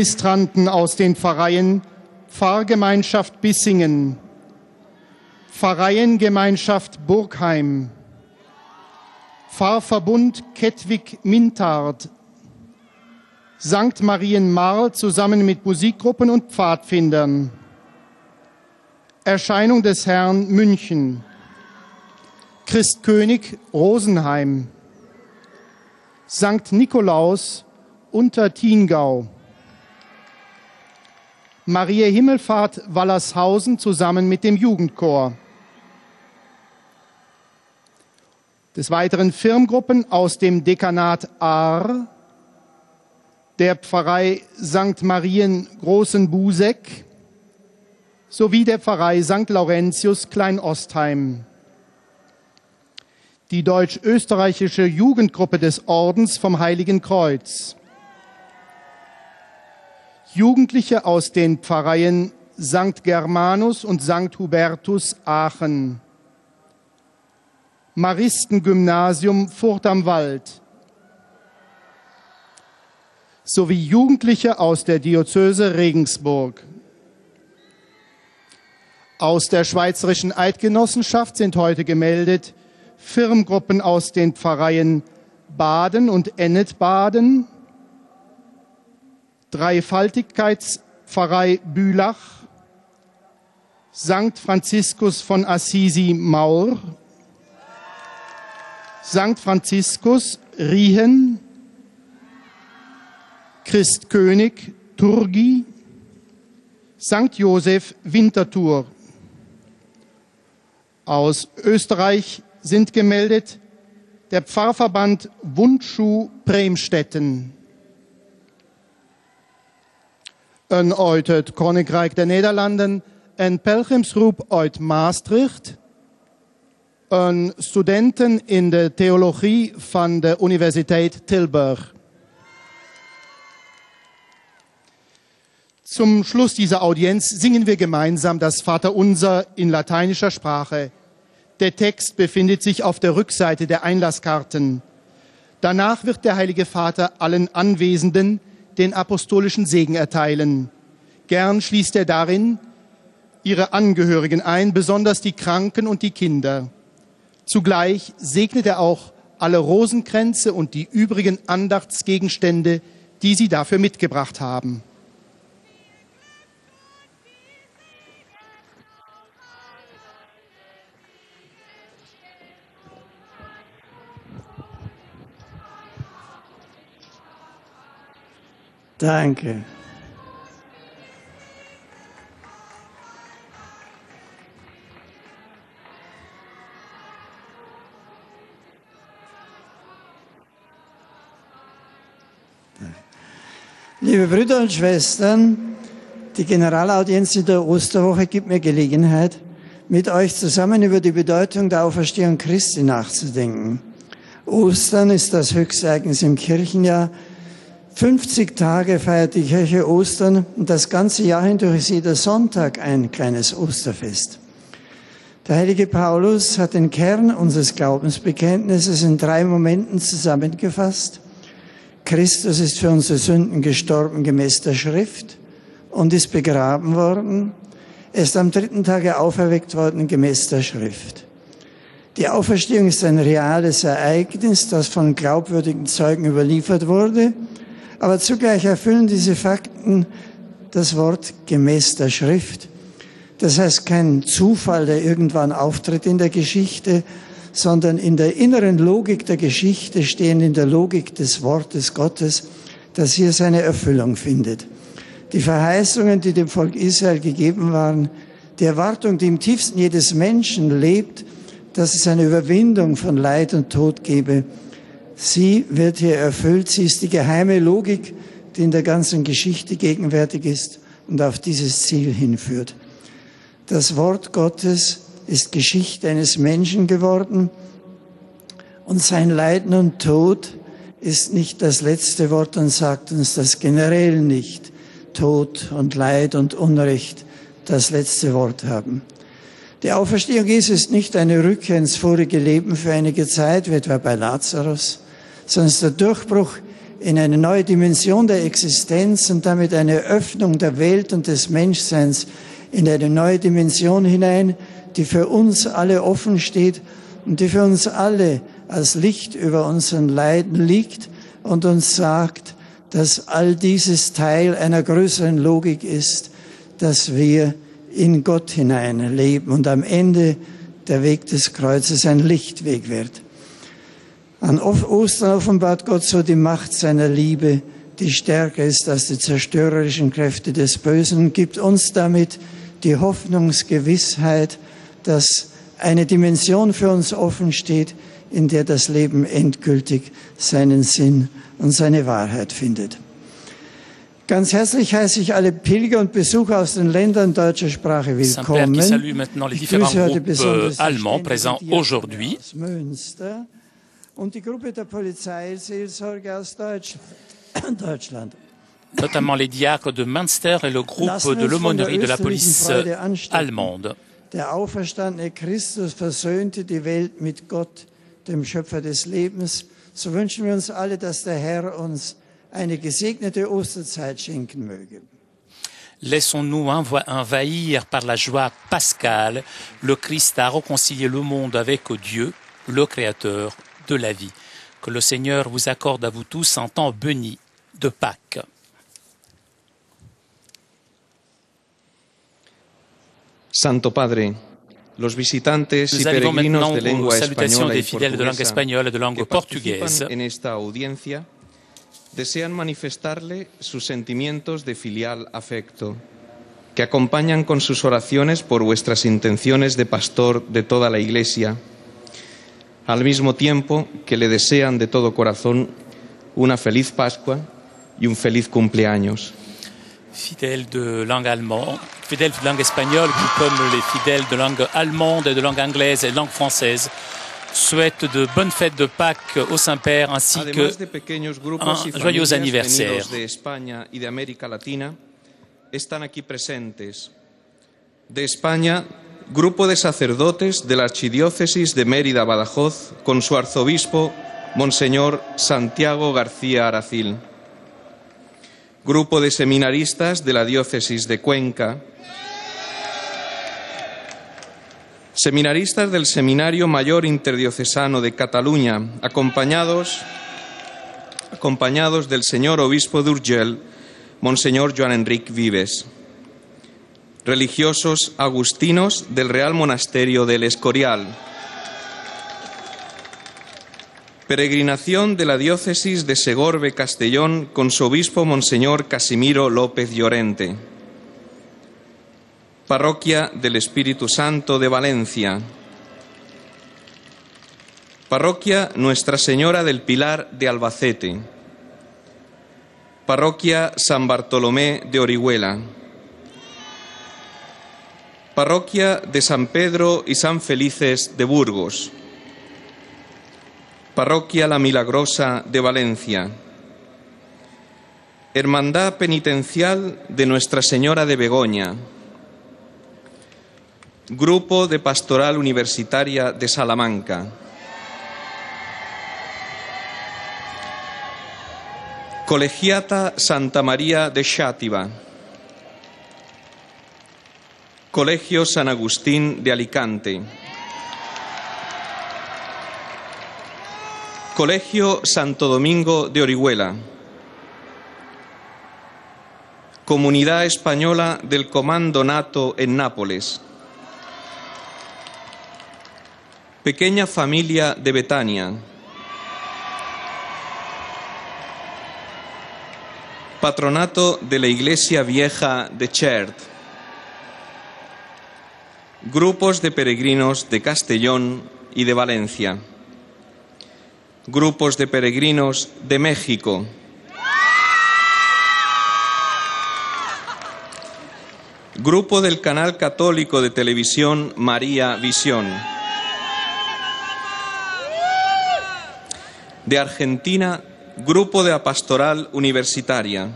Speaker 6: Ministranten aus den Pfarreien Pfarrgemeinschaft Bissingen, Pfarreiengemeinschaft Burgheim, Pfarrverbund Kettwig-Mintard, St. Marien-Marl zusammen mit Musikgruppen und Pfadfindern, Erscheinung des Herrn München, Christkönig Rosenheim, St. Nikolaus Untertiengau, Maria Himmelfahrt Wallershausen zusammen mit dem Jugendchor. Des Weiteren Firmengruppen aus dem Dekanat Ahr, der Pfarrei St. Marien Großenbuseck sowie der Pfarrei St. Laurentius Kleinostheim. Die deutsch-österreichische Jugendgruppe des Ordens vom Heiligen Kreuz. Jugendliche aus den Pfarreien St. Germanus und St. Hubertus Aachen. Maristengymnasium Furth am Wald. Sowie Jugendliche aus der Diözese Regensburg. Aus der Schweizerischen Eidgenossenschaft sind heute gemeldet Firmengruppen aus den Pfarreien Baden und Ennet-Baden, Dreifaltigkeitspfarrei Bülach, St. Franziskus von Assisi Maur, St. Franziskus Riehen, Christkönig Turgi, St. Josef Winterthur. Aus Österreich sind gemeldet der Pfarrverband Wundschuh Bremstetten. Uit het Koninkrijk der Nederlanden en pelgrimsgroep uit Maastricht. Studenten in der Theologie van der Universität Tilburg. Zum Schluss dieser Audienz singen wir gemeinsam das Vaterunser in lateinischer Sprache. Der Text befindet sich auf der Rückseite der Einlasskarten. Danach wird der Heilige Vater allen Anwesenden den apostolischen Segen erteilen. Gern schließt er darin ihre Angehörigen ein, besonders die Kranken und die Kinder. Zugleich segnet er auch alle Rosenkränze und die übrigen Andachtsgegenstände, die sie dafür mitgebracht haben.
Speaker 3: Danke. Liebe Brüder und Schwestern, die Generalaudienz in der Osterwoche gibt mir Gelegenheit, mit euch zusammen über die Bedeutung der Auferstehung Christi nachzudenken. Ostern ist das Höchstereignis im Kirchenjahr. 50 Tage feiert die Kirche Ostern und das ganze Jahr hindurch ist jeder Sonntag ein kleines Osterfest. Der heilige Paulus hat den Kern unseres Glaubensbekenntnisses in 3 Momenten zusammengefasst. Christus ist für unsere Sünden gestorben gemäß der Schrift und ist begraben worden. Er ist am 3. Tage auferweckt worden gemäß der Schrift. Die Auferstehung ist ein reales Ereignis, das von glaubwürdigen Zeugen überliefert wurde. Aber zugleich erfüllen diese Fakten das Wort gemäß der Schrift. Das heißt kein Zufall, der irgendwann auftritt in der Geschichte, sondern in der inneren Logik der Geschichte stehen, in der Logik des Wortes Gottes, das hier seine Erfüllung findet. Die Verheißungen, die dem Volk Israel gegeben waren, die Erwartung, die im tiefsten jedes Menschen lebt, dass es eine Überwindung von Leid und Tod gebe, sie wird hier erfüllt. Sie ist die geheime Logik, die in der ganzen Geschichte gegenwärtig ist und auf dieses Ziel hinführt. Das Wort Gottes ist Geschichte eines Menschen geworden und sein Leiden und Tod ist nicht das letzte Wort und sagt uns das generell nicht. Tod und Leid und Unrecht das letzte Wort haben. Die Auferstehung Jesu ist nicht eine Rückkehr ins vorige Leben für einige Zeit, wie etwa bei Lazarus, sondern es ist der Durchbruch in eine neue Dimension der Existenz und damit eine Öffnung der Welt und des Menschseins in eine neue Dimension hinein, die für uns alle offen steht und die für uns alle als Licht über unseren Leiden liegt und uns sagt, dass all dieses Teil einer größeren Logik ist, dass wir in Gott hinein leben und am Ende der Weg des Kreuzes ein Lichtweg wird. An Ostern offenbart Gott so die Macht seiner Liebe, die stärker ist als die zerstörerischen Kräfte des Bösen und gibt uns damit die Hoffnungsgewissheit, dass eine Dimension für uns offen steht, in der das Leben endgültig seinen Sinn und seine Wahrheit findet. Ganz herzlich heiße ich alle Pilger und Besucher aus den Ländern deutscher Sprache willkommen.
Speaker 1: Saint-Père qui salue maintenant les différents groupes allemands présents aujourd'hui.
Speaker 3: Und die Gruppe der Polizeiseelsorge aus Deutschland.
Speaker 1: Notamment les diacres de Münster et le groupe de l'aumônerie de la police allemande.
Speaker 3: Der auferstandene Christus versöhnte die Welt mit Gott, dem Schöpfer des Lebens. So wünschen wir uns alle, dass der Herr uns eine gesegnete Osterzeit schenken möge.
Speaker 1: Laissons-nous envahir par la joie pascale. Le Christ a réconcilié le monde avec Dieu, le Créateur de la vie. Que le Seigneur vous accorde à vous tous un temps béni de Pâques.
Speaker 7: Santo Padre, los visitantes y peregrinos de lengua española y portuguesa que participan en esta audiencia desean manifestarle sus sentimientos de filial afecto, que acompañan con sus oraciones por vuestras intenciones de pastor de toda la Iglesia, al mismo tiempo que le desean de todo corazón una feliz Pascua y un feliz cumpleaños.
Speaker 1: Fidèles de langue espagnole, tout comme les fidèles de langue allemande et de langue anglaise et de langue française, souhaitent de bonnes fêtes de Pâques au Saint-Père ainsi qu'un joyeux anniversaire.
Speaker 7: De España y de América Latina están aquí presentes. De España, grupo de sacerdotes de la Archidiócesis de Mérida-Badajoz con su arzobispo, Monseñor Santiago García Aracil. Grupo de seminaristas de la Diócesis de Cuenca. Seminaristas del Seminario Mayor Interdiocesano de Cataluña, acompañados del señor Obispo de Urgell, Monseñor Joan Enric Vives. Religiosos agustinos del Real Monasterio del Escorial. Peregrinación de la Diócesis de Segorbe Castellón con su obispo Monseñor Casimiro López Llorente. Parroquia del Espíritu Santo de Valencia. Parroquia Nuestra Señora del Pilar de Albacete. Parroquia San Bartolomé de Orihuela. Parroquia de San Pedro y San Felices de Burgos. Parroquia La Milagrosa de Valencia. Hermandad Penitencial de Nuestra Señora de Begoña. Grupo de Pastoral Universitaria de Salamanca. Colegiata Santa María de Xàtiva. Colegio San Agustín de Alicante. Colegio Santo Domingo de Orihuela. Comunidad Española del Comando NATO en Nápoles. Pequeña Familia de Betania. Patronato de la Iglesia Vieja de Chert. Grupos de peregrinos de Castellón y de Valencia. Grupos de peregrinos de México. Grupo del canal católico de televisión María Visión. De Argentina, Grupo de la Pastoral Universitaria.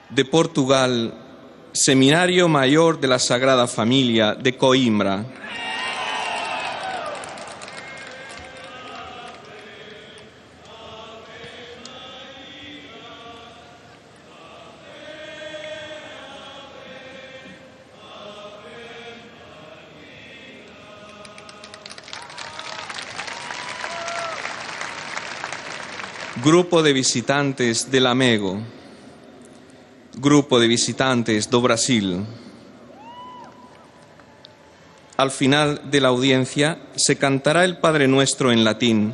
Speaker 7: De Portugal, Seminario Mayor de la Sagrada Familia de Coimbra. grupo de visitantes de Lamego, grupo de visitantes do Brasil. Al final de la audiencia se cantará el Padre Nuestro en latín,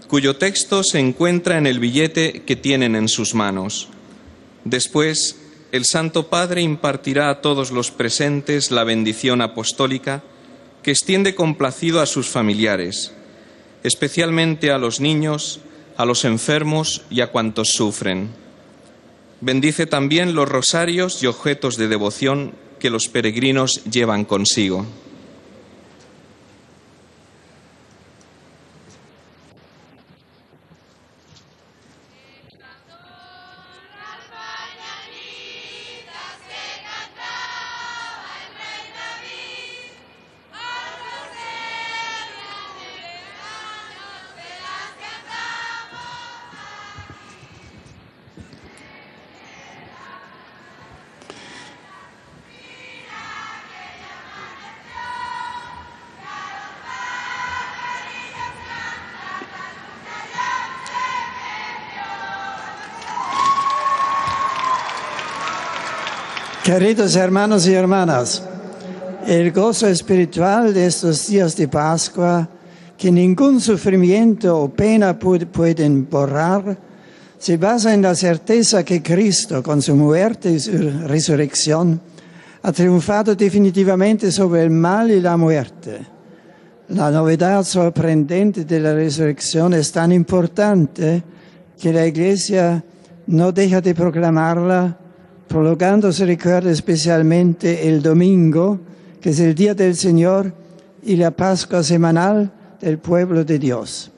Speaker 7: cuyo texto se encuentra en el billete que tienen en sus manos. Después, el Santo Padre impartirá a todos los presentes la bendición apostólica que extiende complacido a sus familiares, especialmente a los niños, a los enfermos y a cuantos sufren. Bendice también los rosarios y objetos de devoción que los peregrinos llevan consigo.
Speaker 3: Queridos hermanos y hermanas, el gozo espiritual de estos días de Pascua, que ningún sufrimiento o pena pueden borrar, se basa en la certeza que Cristo, con su muerte y su resurrección, ha triunfado definitivamente sobre el mal y la muerte. La novedad sorprendente de la resurrección es tan importante que la Iglesia no deja de proclamarla, prolongando se recuerda especialmente el domingo, que es el Día del Señor, y la Pascua semanal del pueblo de Dios.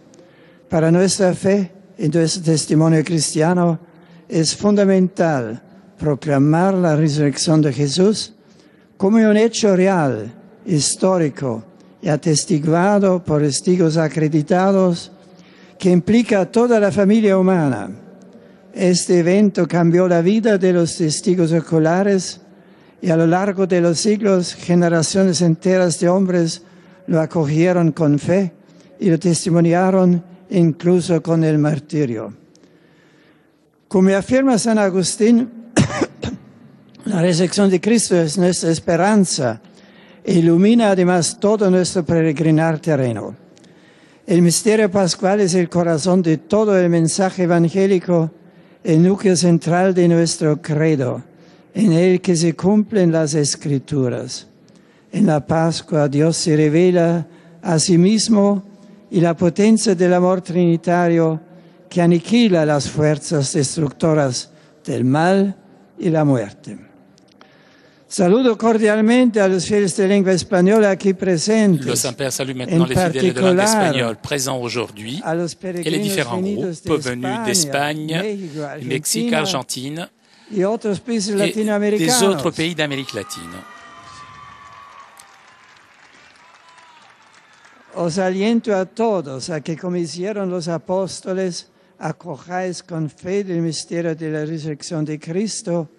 Speaker 3: Para nuestra fe y nuestro testimonio cristiano es fundamental proclamar la resurrección de Jesús como un hecho real, histórico y atestiguado por testigos acreditados que implica a toda la familia humana. Este evento cambió la vida de los testigos oculares y a lo largo de los siglos generaciones enteras de hombres lo acogieron con fe y lo testimoniaron incluso con el martirio. Como afirma San Agustín, la resurrección de Cristo es nuestra esperanza e ilumina además todo nuestro peregrinar terreno. El misterio pascual es el corazón de todo el mensaje evangélico, el núcleo central de nuestro credo, en el que se cumplen las Escrituras. En la Pascua Dios se revela a sí mismo y la potencia del amor trinitario que aniquila las fuerzas destructoras del mal y la muerte. Saludo cordialmente a los fieles de lengua española aquí presentes.
Speaker 1: Le Saint-Père salue maintenant les fidèles de langue espagnole présents aujourd'hui et les différents groupes venus d'Espagne, du Mexique, Argentine
Speaker 3: et
Speaker 1: des autres pays d'Amérique latine.
Speaker 3: Os aliento a todos a que, como hicieron los apóstoles, acojáis con fe el misterio de la resurrección de Cristo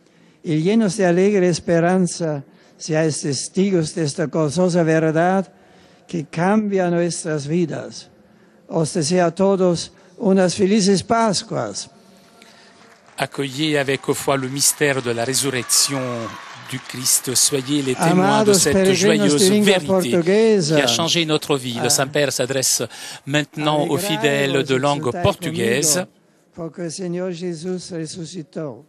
Speaker 3: y llenos de alegre esperanza, seáis testigos de esta gozosa verdad que cambia nuestras vidas. Os deseo a todos unas felices Pascuas.
Speaker 1: Accueillez avec foi le mystère de la résurrection du Christ. Soyez les témoins de cette joyeuse vérité qui a changé notre vie. Le Saint-Père s'adresse maintenant aux fidèles de langue portugaise.
Speaker 3: Porque o Senhor Jesus ressuscitou.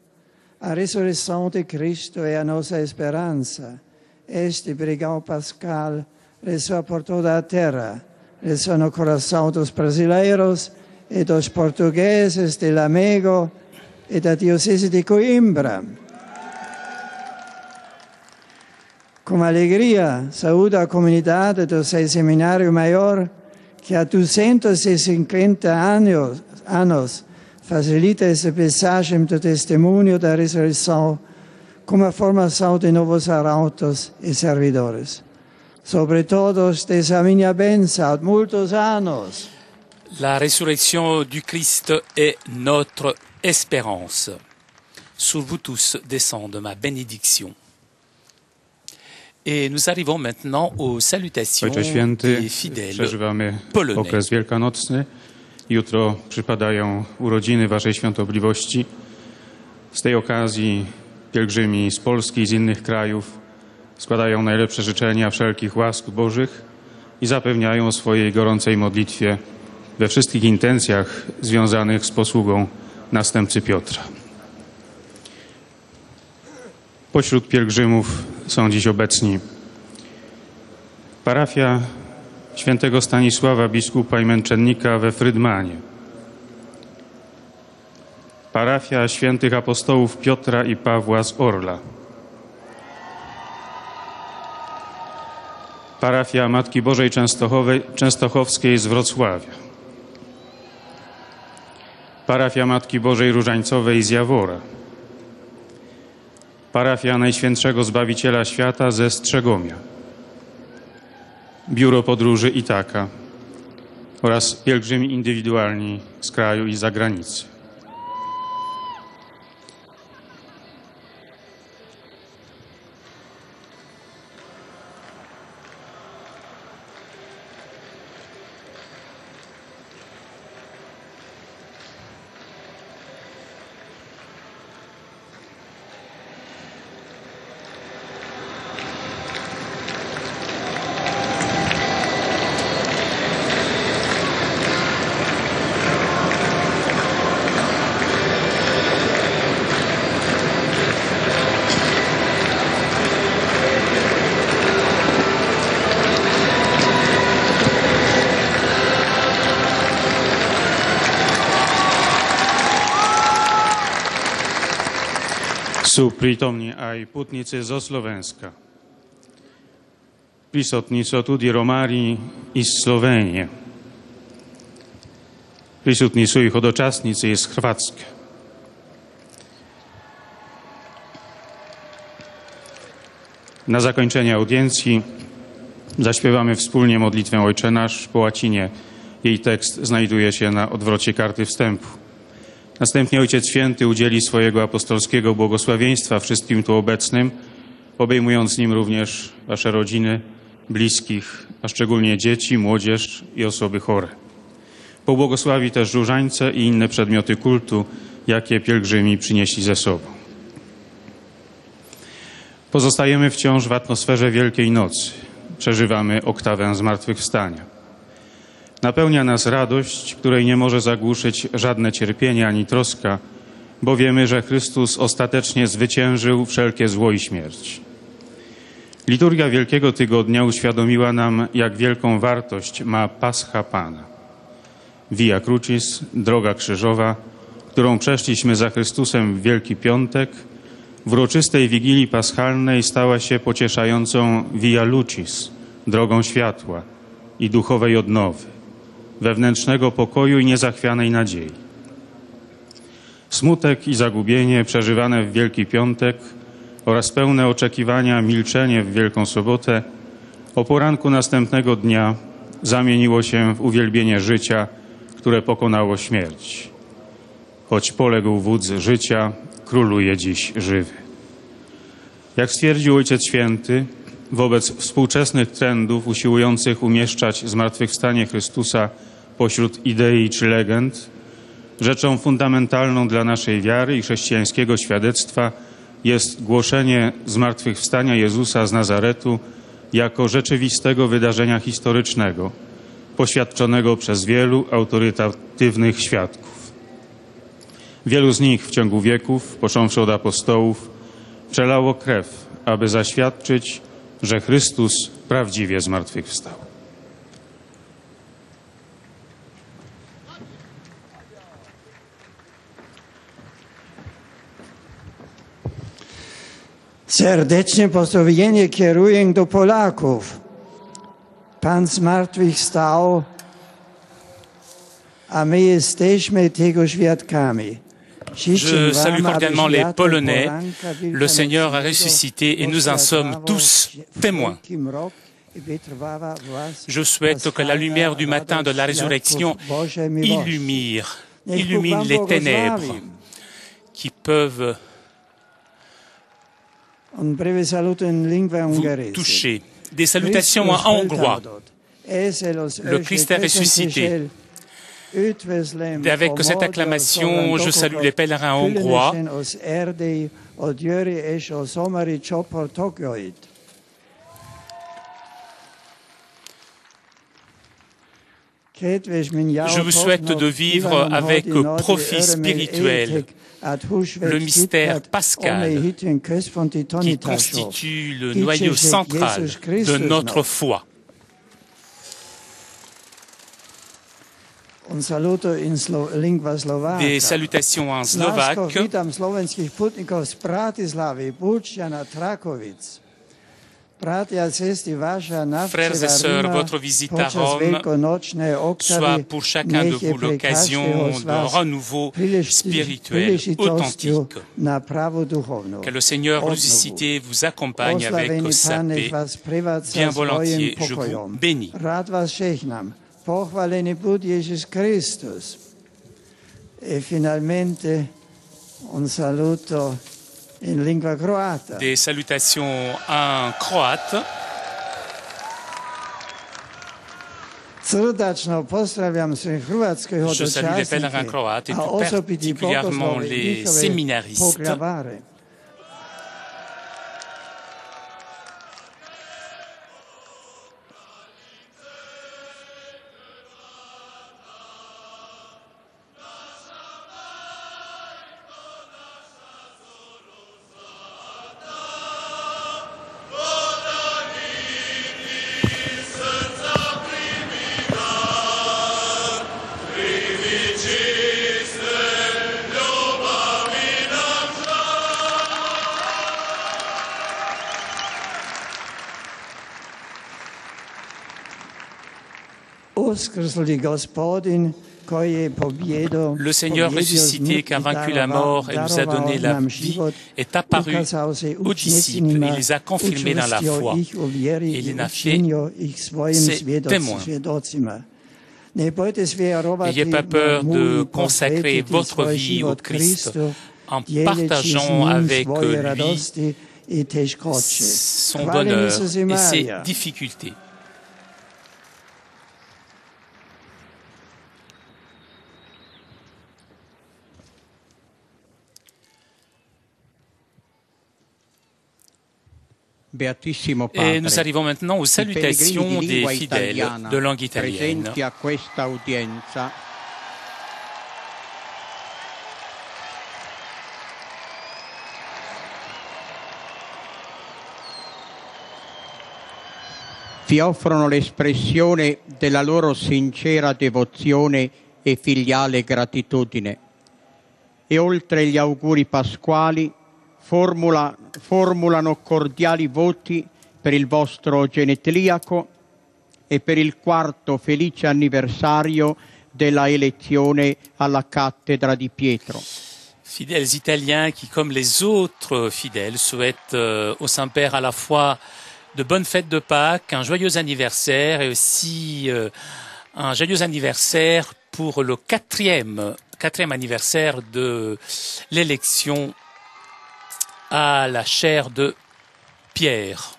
Speaker 3: A ressurreição de Cristo é a nossa esperança. Este pregão pascal ressoa por toda a terra, ressoa no coração dos brasileiros e dos portugueses de Lamego e da Diocese de Coimbra. Com alegria, saúdo a comunidade do seu Seminário Maior, que há 250 anos facilita essa mensagem do testemunho da ressurreição como a formação de novos arautos e servidores. Sobretudo, dessa minha bênção, há muitos anos.
Speaker 1: La résurrection du Christ est notre espérance. Sur vous tous descende ma bénédiction. Et nous arrivons maintenant aux salutations
Speaker 8: Ojcze Święty,
Speaker 1: des fidèles
Speaker 8: przeżywamy
Speaker 1: polonais.
Speaker 8: okres wielkanocny Jutro przypadają urodziny Waszej Świątobliwości. Z tej okazji pielgrzymi z Polski i z innych krajów składają najlepsze życzenia wszelkich łask Bożych i zapewniają o swojej gorącej modlitwie we wszystkich intencjach związanych z posługą następcy Piotra. Pośród pielgrzymów są dziś obecni parafia świętego Stanisława, biskupa i męczennika we Frydmanie, parafia świętych apostołów Piotra i Pawła z Orla, parafia Matki Bożej Częstochowskiej z Wrocławia, parafia Matki Bożej Różańcowej z Jawora, parafia Najświętszego Zbawiciela Świata ze Strzegomia, biuro podróży Itaka oraz pielgrzymi indywidualni z kraju i z zagranicy. Sú prítomní aj putníci zo Slovenska. Prisutní sú tudi Romári iz Slovénie. Prisutní sú ich hodočasníci z Chorvátska. Na zakończenie audiencji zaśpiewamy wspólnie modlitwę Ojcze Nasz po łacinie. Jej tekst znajduje się na odwrocie karty wstępu. Następnie Ojciec Święty udzieli swojego apostolskiego błogosławieństwa wszystkim tu obecnym, obejmując nim również wasze rodziny, bliskich, a szczególnie dzieci, młodzież i osoby chore. Pobłogosławi też różańce i inne przedmioty kultu, jakie pielgrzymi przynieśli ze sobą. Pozostajemy wciąż w atmosferze Wielkiej Nocy. Przeżywamy oktawę zmartwychwstania. Napełnia nas radość, której nie może zagłuszyć żadne cierpienie ani troska, bo wiemy, że Chrystus ostatecznie zwyciężył wszelkie zło i śmierć. Liturgia Wielkiego Tygodnia uświadomiła nam, jak wielką wartość ma Pascha Pana. Via Crucis, droga krzyżowa, którą przeszliśmy za Chrystusem w Wielki Piątek, w uroczystej Wigilii Paschalnej stała się pocieszającą Via Lucis, drogą światła i duchowej odnowy, wewnętrznego pokoju i niezachwianej nadziei. Smutek i zagubienie przeżywane w Wielki Piątek oraz pełne oczekiwania milczenie w Wielką Sobotę o poranku następnego dnia zamieniło się w uwielbienie życia, które pokonało śmierć. Choć poległ wódz życia, króluje dziś żywy. Jak stwierdził Ojciec Święty, wobec współczesnych trendów usiłujących umieszczać zmartwychwstanie Chrystusa pośród idei czy legend, rzeczą fundamentalną dla naszej wiary i chrześcijańskiego świadectwa jest głoszenie zmartwychwstania Jezusa z Nazaretu jako rzeczywistego wydarzenia historycznego, poświadczonego przez wielu autorytatywnych świadków. Wielu z nich w ciągu wieków, począwszy od apostołów, przelało krew, aby zaświadczyć, że Chrystus prawdziwie zmartwychwstał.
Speaker 3: Serdeczne pozdrowienie kieruję do Polaków. Pan zmartwychwstał, a my jesteśmy tego świadkami.
Speaker 1: Je salue cordialement les Polonais. Le Seigneur a ressuscité et nous en sommes tous témoins. Je souhaite que la lumière du matin de la résurrection illumine les ténèbres qui peuvent vous toucher. Des salutations en hongrois. Le Christ est ressuscité. Et avec cette acclamation, je salue les pèlerins hongrois. Je vous souhaite de vivre avec profit spirituel le mystère pascal qui constitue le noyau central de notre foi. Des salutations en slovaque. Frères et sœurs, votre visite à Rome soit pour chacun de vous l'occasion d'un renouveau spirituel authentique. Que le Seigneur ressuscité vous accompagne avec sa paix. Bien volontiers, je vous bénis.
Speaker 3: Pochválený buď Ježiš Kristus. E finalmente un saluto in lingua croata.
Speaker 1: Des salutations en croate.
Speaker 3: Srdačno pozdravljam sve hrvatske hodočasnike, a osobiti pokoslove njihove poglavare.
Speaker 1: Le Seigneur ressuscité qui a vaincu la mort et nous a donné la vie est apparu aux disciples et les a confirmés dans la foi. Et il en a fait ses témoins. N'ayez pas peur de consacrer votre vie au Christ en partageant avec lui son bonheur et ses difficultés. Et nous arrivons maintenant aux salutations des fidèles de langue italienne.
Speaker 2: Vi offrono l'espressione della loro sincera devozione e filiale gratitudine. E oltre gli auguri pasquali formulano cordiali voti per il vostro genetriaco e per il 4° felice anniversario della elezione alla cattedra di Pietro.
Speaker 1: Fidèles italiens qui, comme les autres fidèles, souhaitent au Saint-Père à la fois de bonnes fêtes de Pâques, un joyeux anniversaire et aussi un joyeux anniversaire pour le quatrième anniversaire de l'élection à la chaire de Pierre.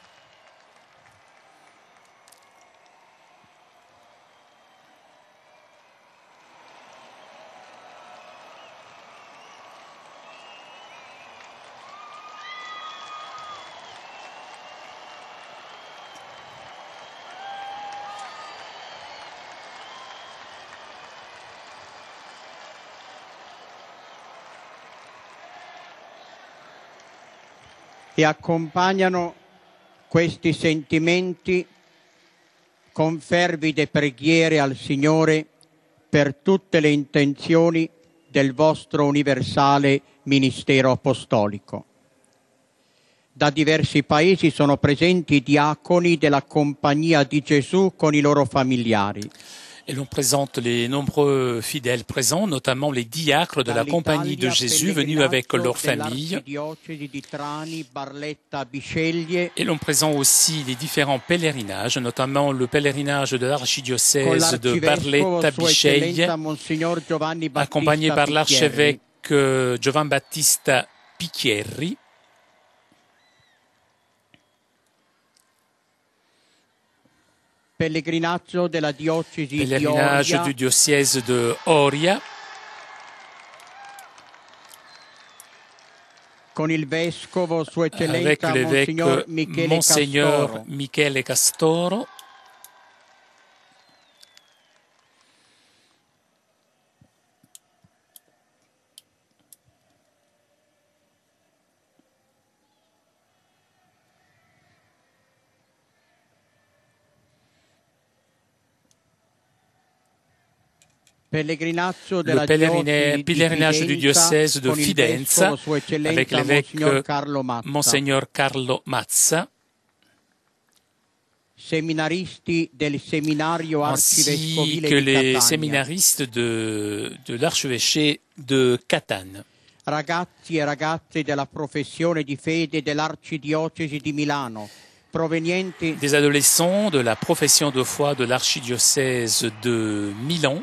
Speaker 2: E accompagnano questi sentimenti con fervide preghiere al Signore per tutte le intenzioni del vostro universale ministero apostolico. Da diversi paesi sono presenti diaconi della Compagnia di Gesù con i loro familiari.
Speaker 1: Et l'on présente les nombreux fidèles présents, notamment les diacres de la Compagnie de Jésus venus avec leurs familles. Et l'on présente aussi les différents pèlerinages, notamment le pèlerinage de l'archidiocèse de Barletta-Biceglie, accompagné par l'archevêque Giovan Battista Picchierri.
Speaker 2: Pellegrinaggio della diocesi di
Speaker 1: Pèlerinage
Speaker 2: Oria
Speaker 1: du diocèse de Oria
Speaker 2: con il vescovo Sua
Speaker 1: avec
Speaker 2: Eccellenza
Speaker 1: l'évêque
Speaker 2: Monsignor Michele
Speaker 1: Monseigneur
Speaker 2: Castoro.
Speaker 1: Michele Castoro.
Speaker 2: Pellegrinaggio
Speaker 1: Le
Speaker 2: della diocesi
Speaker 1: pèlerinage du diocèse de
Speaker 2: con il
Speaker 1: Fidenza
Speaker 2: vescovo Sua
Speaker 1: avec
Speaker 2: Eccellenza
Speaker 1: l'évêque
Speaker 2: Monsignor Carlo Mazza.
Speaker 1: Monseigneur Carlo Mazza,
Speaker 2: Seminaristi del seminario
Speaker 1: ainsi
Speaker 2: arcivescovile
Speaker 1: que
Speaker 2: di
Speaker 1: les
Speaker 2: Catania.
Speaker 1: séminaristes de l'archevêché de Catane.
Speaker 2: Ragazzi e ragazze della professione di fede dell'arcidiocesi di Milano, provenienti
Speaker 1: Des adolescents de la profession de foi de l'archidiocèse de Milan,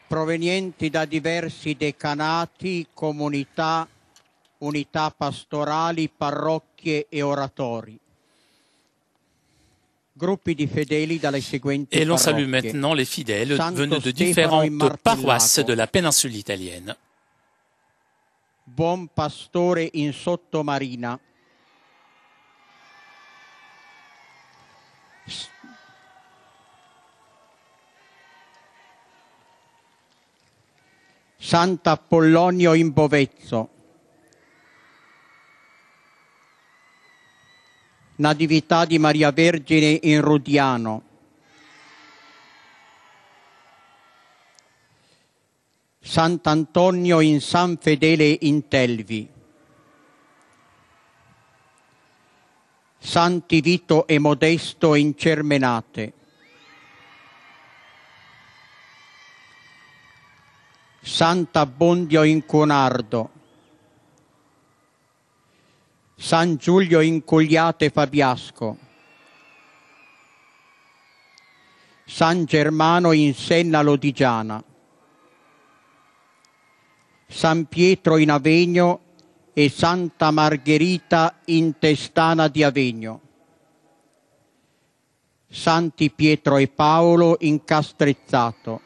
Speaker 2: provenienti da diversi decanati, comunità, unità pastorali, parrocchie e oratori. Gruppi di fedeli dalle seguenti
Speaker 1: et l'on salue
Speaker 2: parrocchie.
Speaker 1: maintenant les fidèles
Speaker 2: Santo
Speaker 1: venus de
Speaker 2: Stefano in
Speaker 1: différentes
Speaker 2: Martellago.
Speaker 1: paroisses de la péninsule italienne.
Speaker 2: Buon Pastore in Sottomarina, Sant'Apollonio in Bovezzo, Natività di Maria Vergine in Rudiano, Sant'Antonio in San Fedele in Telvi, Santi Vito e Modesto in Cermenate, Sant'Abbondio in Conardo, San Giulio in Cogliate Fabiasco, San Germano in Senna Lodigiana, San Pietro in Avegno e Santa Margherita in Testana di Avegno, Santi Pietro e Paolo in Castrezzato,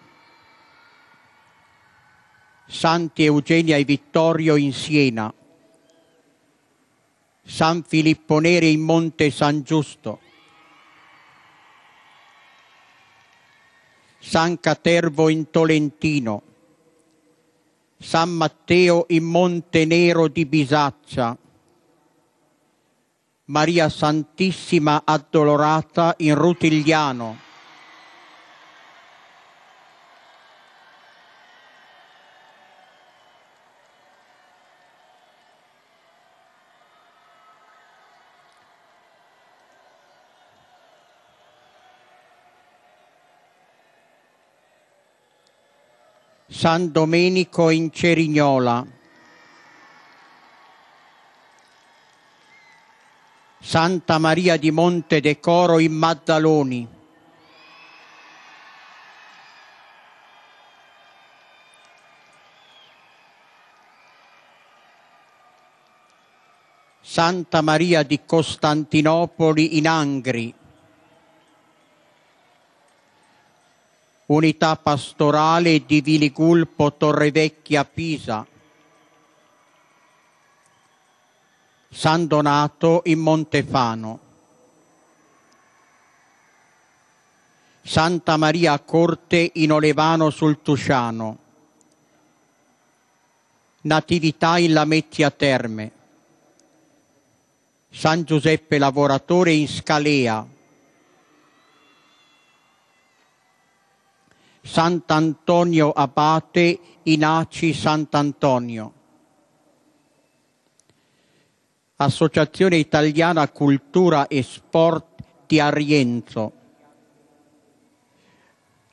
Speaker 2: Santi Eugenia e Vittorio in Siena, San Filippo Neri in Monte San Giusto, San Catervo in Tolentino, San Matteo in Monte Nero di Bisaccia, Maria Santissima Addolorata in Rutigliano, San Domenico in Cerignola, Santa Maria di Monte Decoro in Maddaloni, Santa Maria di Costantinopoli in Angri, Unità pastorale di Viligulpo Torrevecchia Pisa, San Donato in Montefano, Santa Maria Corte in Olevano sul Tusciano, Natività in Lamezia Terme, San Giuseppe Lavoratore in Scalea, Sant'Antonio Abate in Aci Sant'Antonio, Associazione Italiana Cultura e Sport di Arienzo,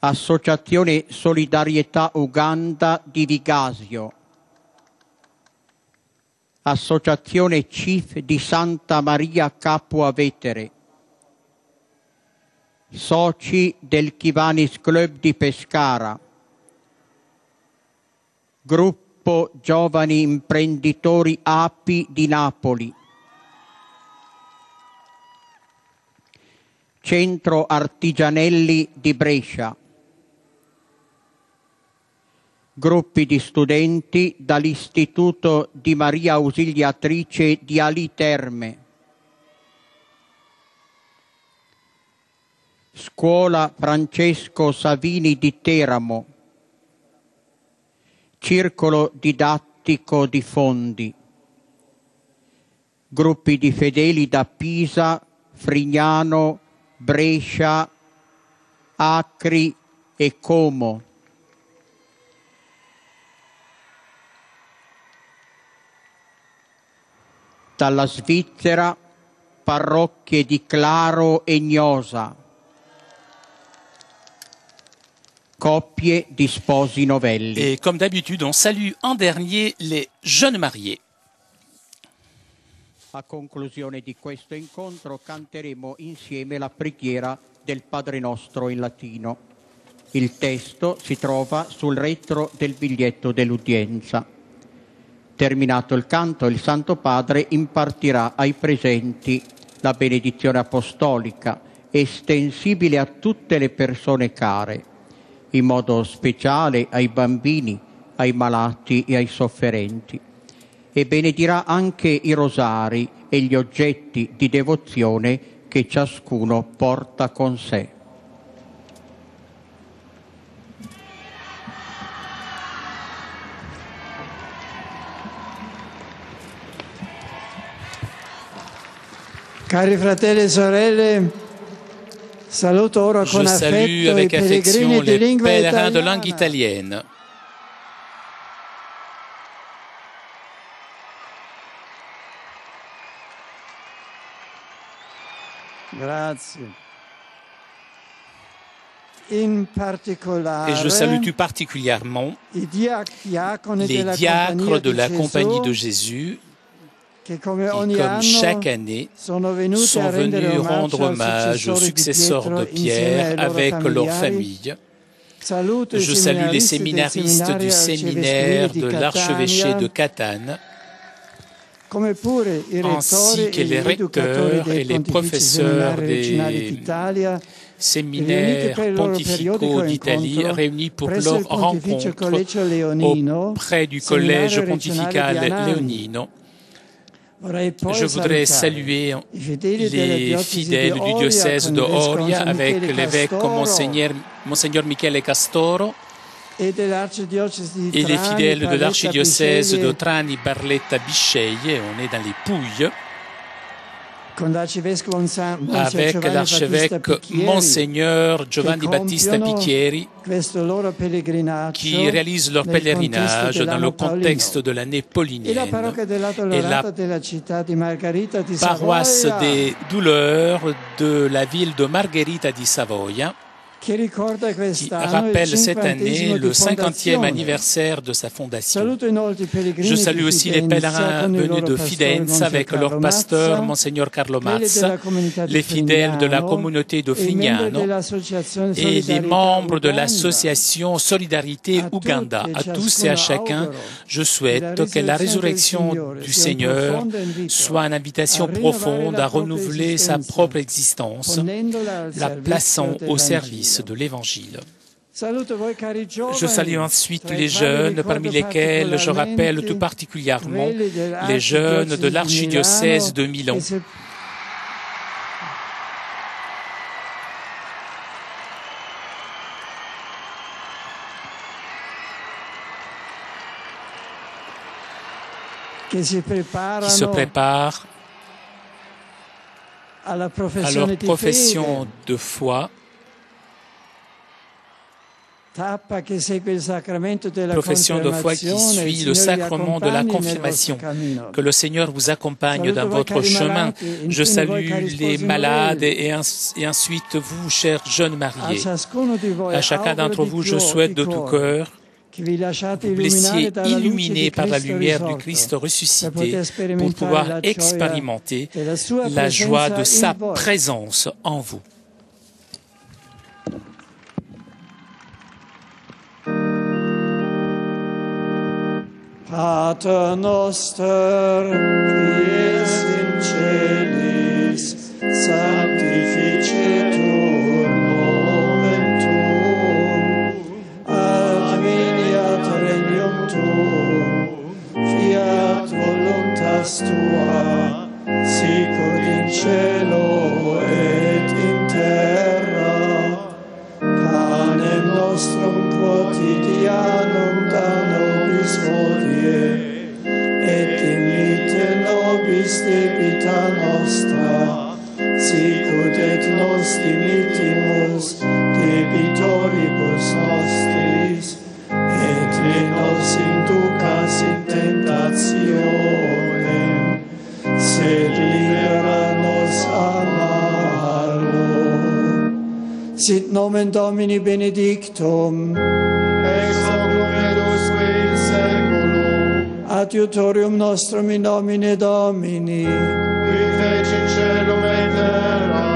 Speaker 2: Associazione Solidarietà Uganda di Vigasio, Associazione CIF di Santa Maria Capua Vetere, soci del Kivanis Club di Pescara, gruppo Giovani Imprenditori API di Napoli, Centro Artigianelli di Brescia, gruppi di studenti dall'Istituto di Maria Ausiliatrice di Ali Terme, Scuola Francesco Savini di Teramo, Circolo Didattico di Fondi, gruppi di fedeli da Pisa, Frignano, Brescia, Acri e Como, dalla Svizzera, parrocchie di Claro e Gnosa, coppie di sposi novelli.
Speaker 1: Et comme d'habitude, on salue en dernier les jeunes mariés.
Speaker 2: A conclusione di questo incontro canteremo insieme la preghiera del Padre Nostro in latino. Il testo si trova sul retro del biglietto dell'udienza. Terminato il canto, il Santo Padre impartirà ai presenti la benedizione apostolica, estensibile a tutte le persone care, in modo speciale ai bambini, ai malati e ai sofferenti. E benedirà anche i rosari e gli oggetti di devozione che ciascuno porta con sé.
Speaker 3: Cari fratelli e sorelle, saluto ora con
Speaker 1: Je salue
Speaker 3: affetto i
Speaker 1: avec affection
Speaker 3: pellegrini di
Speaker 1: les
Speaker 3: lingua
Speaker 1: pèlerins de langue
Speaker 3: italiana.
Speaker 1: italienne.
Speaker 3: Grazie. In particolare,
Speaker 1: Et je salue tout particulièrement
Speaker 3: i diaconi
Speaker 1: les
Speaker 3: della
Speaker 1: diacres de la
Speaker 3: Compagnia
Speaker 1: Compagnie de
Speaker 3: di Gesù,
Speaker 1: Jésus
Speaker 3: che come
Speaker 1: qui,
Speaker 3: ogni
Speaker 1: comme
Speaker 3: anno
Speaker 1: chaque année,
Speaker 3: sono venuti
Speaker 1: sont
Speaker 3: a rendere
Speaker 1: venus rendre
Speaker 3: omaggio
Speaker 1: hommage aux successeurs de Pierre avec leurs familles.
Speaker 3: Saluto i
Speaker 1: Je salue les
Speaker 3: seminaristi
Speaker 1: séminaristes du
Speaker 3: del
Speaker 1: séminaire
Speaker 3: Arcivescovile
Speaker 1: de
Speaker 3: di
Speaker 1: l'archevêché de
Speaker 3: Catania,
Speaker 1: Catane,
Speaker 3: come pure i
Speaker 1: ainsi
Speaker 3: rettori
Speaker 1: que
Speaker 3: e gli
Speaker 1: les
Speaker 3: educatori
Speaker 1: recteurs
Speaker 3: dei
Speaker 1: et les
Speaker 3: pontifici
Speaker 1: professeurs
Speaker 3: seminari regionali
Speaker 1: des
Speaker 3: d'Italia,
Speaker 1: séminaires pontificaux d'Italie réunis pour
Speaker 3: presso
Speaker 1: leur
Speaker 3: il Pontificio
Speaker 1: rencontre
Speaker 3: Collegio Leonino,
Speaker 1: auprès du collège
Speaker 3: seminario
Speaker 1: pontifical
Speaker 3: regionale di Anagni.
Speaker 1: Leonino.
Speaker 3: Vorrei poi
Speaker 1: Je voudrais
Speaker 3: salutare
Speaker 1: saluer
Speaker 3: i fedeli della
Speaker 1: les
Speaker 3: diocesi
Speaker 1: fidèles
Speaker 3: di
Speaker 1: du
Speaker 3: Oria
Speaker 1: diocèse
Speaker 3: con
Speaker 1: de
Speaker 3: il vescovo
Speaker 1: Oria avec
Speaker 3: Michele
Speaker 1: l'évêque
Speaker 3: Castoro
Speaker 1: Monseigneur Michele Castoro
Speaker 3: e dell'arcidiocesi di
Speaker 1: et les
Speaker 3: Trani,
Speaker 1: fidèles de
Speaker 3: Barletta,
Speaker 1: l'archidiocèse
Speaker 3: Bisceglie,
Speaker 1: de Trani, Barletta, Bisceglie. On est dans les Pouilles.
Speaker 3: con l'arcivescovo
Speaker 1: Avec
Speaker 3: Giovanni
Speaker 1: l'archevêque
Speaker 3: Battista Picchieri,
Speaker 1: Monseigneur Giovanni
Speaker 3: che
Speaker 1: Battista
Speaker 3: compiono
Speaker 1: Picchieri,
Speaker 3: questo loro pellegrinaggio
Speaker 1: qui réalisent leur
Speaker 3: nel
Speaker 1: pèlerinage
Speaker 3: contesto
Speaker 1: dans le
Speaker 3: dell'anno paolino.
Speaker 1: contexte de l'année
Speaker 3: E la
Speaker 1: paulinienne.
Speaker 3: parrocchia della
Speaker 1: Et
Speaker 3: Tollerata
Speaker 1: la
Speaker 3: della città di Margherita di
Speaker 1: paroisse
Speaker 3: Savoia,
Speaker 1: des douleurs de la ville de Margherita di Savoia,
Speaker 3: che ricorda
Speaker 1: qui
Speaker 3: quest'anno il
Speaker 1: rappelle cette
Speaker 3: 50°
Speaker 1: année le
Speaker 3: di
Speaker 1: 50e
Speaker 3: fondazione.
Speaker 1: anniversaire de sa fondation.
Speaker 3: Saluto inoltre i pellegrini
Speaker 1: Je salue
Speaker 3: di
Speaker 1: aussi les
Speaker 3: Fidenza
Speaker 1: pèlerins
Speaker 3: con il
Speaker 1: venus
Speaker 3: loro
Speaker 1: de
Speaker 3: pastore,
Speaker 1: Fidenza
Speaker 3: Monsignor
Speaker 1: avec
Speaker 3: Carlo
Speaker 1: leur pasteur,
Speaker 3: Mazza,
Speaker 1: Monseigneur Carlo
Speaker 3: quelli
Speaker 1: Mazza,
Speaker 3: della comunità di
Speaker 1: les fidèles de la
Speaker 3: Frignano
Speaker 1: communauté de
Speaker 3: e i membri
Speaker 1: Frignano
Speaker 3: dell'associazione
Speaker 1: et les
Speaker 3: Solidarità
Speaker 1: membres de
Speaker 3: Uganda.
Speaker 1: l'association Solidarité
Speaker 3: À toutes
Speaker 1: Ouganda.
Speaker 3: et
Speaker 1: À tous et à chacun,
Speaker 3: auguro
Speaker 1: je souhaite que la résurrection du Seigneur soit une invitation profonde à renouveler sa propre existence, la plaçant au service de l'Évangile. Je salue ensuite les jeunes, parmi lesquels je rappelle tout particulièrement les jeunes de l'archidiocèse de Milan,
Speaker 3: qui se
Speaker 1: préparent à leur profession de foi, profession de foi qui suit le sacrement de la confirmation. Que le Seigneur vous accompagne dans votre chemin. Je salue les malades et ensuite vous, chers jeunes mariés. À chacun d'entre vous, je souhaite de tout cœur que vous laissiez illuminer par la lumière du Christ ressuscité pour pouvoir expérimenter la joie de sa présence en vous.
Speaker 3: Pater noster, qui es in celis, sanctificetur nomen tuum, adveniat regnum tuum, fiat voluntas tua, sicut in cielo et in terra. Panem nostrum quotidianum da nobis hodie, et dimitte nobis debita nostra, sicut et nos dimittimus debitoribus nostris, et ne nos inducas in tentationem, sed libera nos a malo. Sit nomen Domini benedictum,
Speaker 6: ex hoc nunc et usque in saeculum,
Speaker 3: adiutorium nostrum in nomine Domini,
Speaker 6: qui feci celum et terra,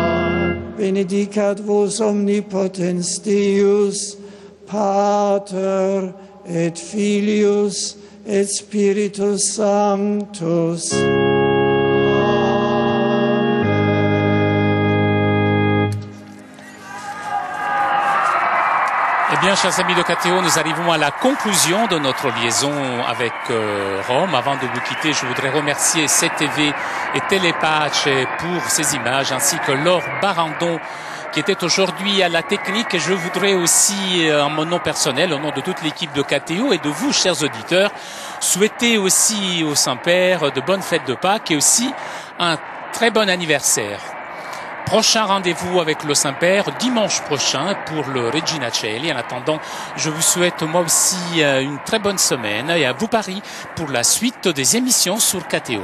Speaker 3: benedicat vos omnipotens Deus, Pater et Filius et Spiritus Sanctus.
Speaker 1: Eh bien, chers amis de KTO, nous arrivons à la conclusion de notre liaison avec Rome. Avant de vous quitter, je voudrais remercier CTV et Télépache pour ces images, ainsi que Laure Barandon, qui était aujourd'hui à la technique. Et je voudrais aussi, en mon nom personnel, au nom de toute l'équipe de KTO et de vous, chers auditeurs, souhaiter aussi au Saint-Père de bonnes fêtes de Pâques et aussi un très bon anniversaire. Prochain rendez-vous avec le Saint-Père dimanche prochain pour le Regina Coeli. En attendant, je vous souhaite moi aussi une très bonne semaine et à vous Paris pour la suite des émissions sur KTO.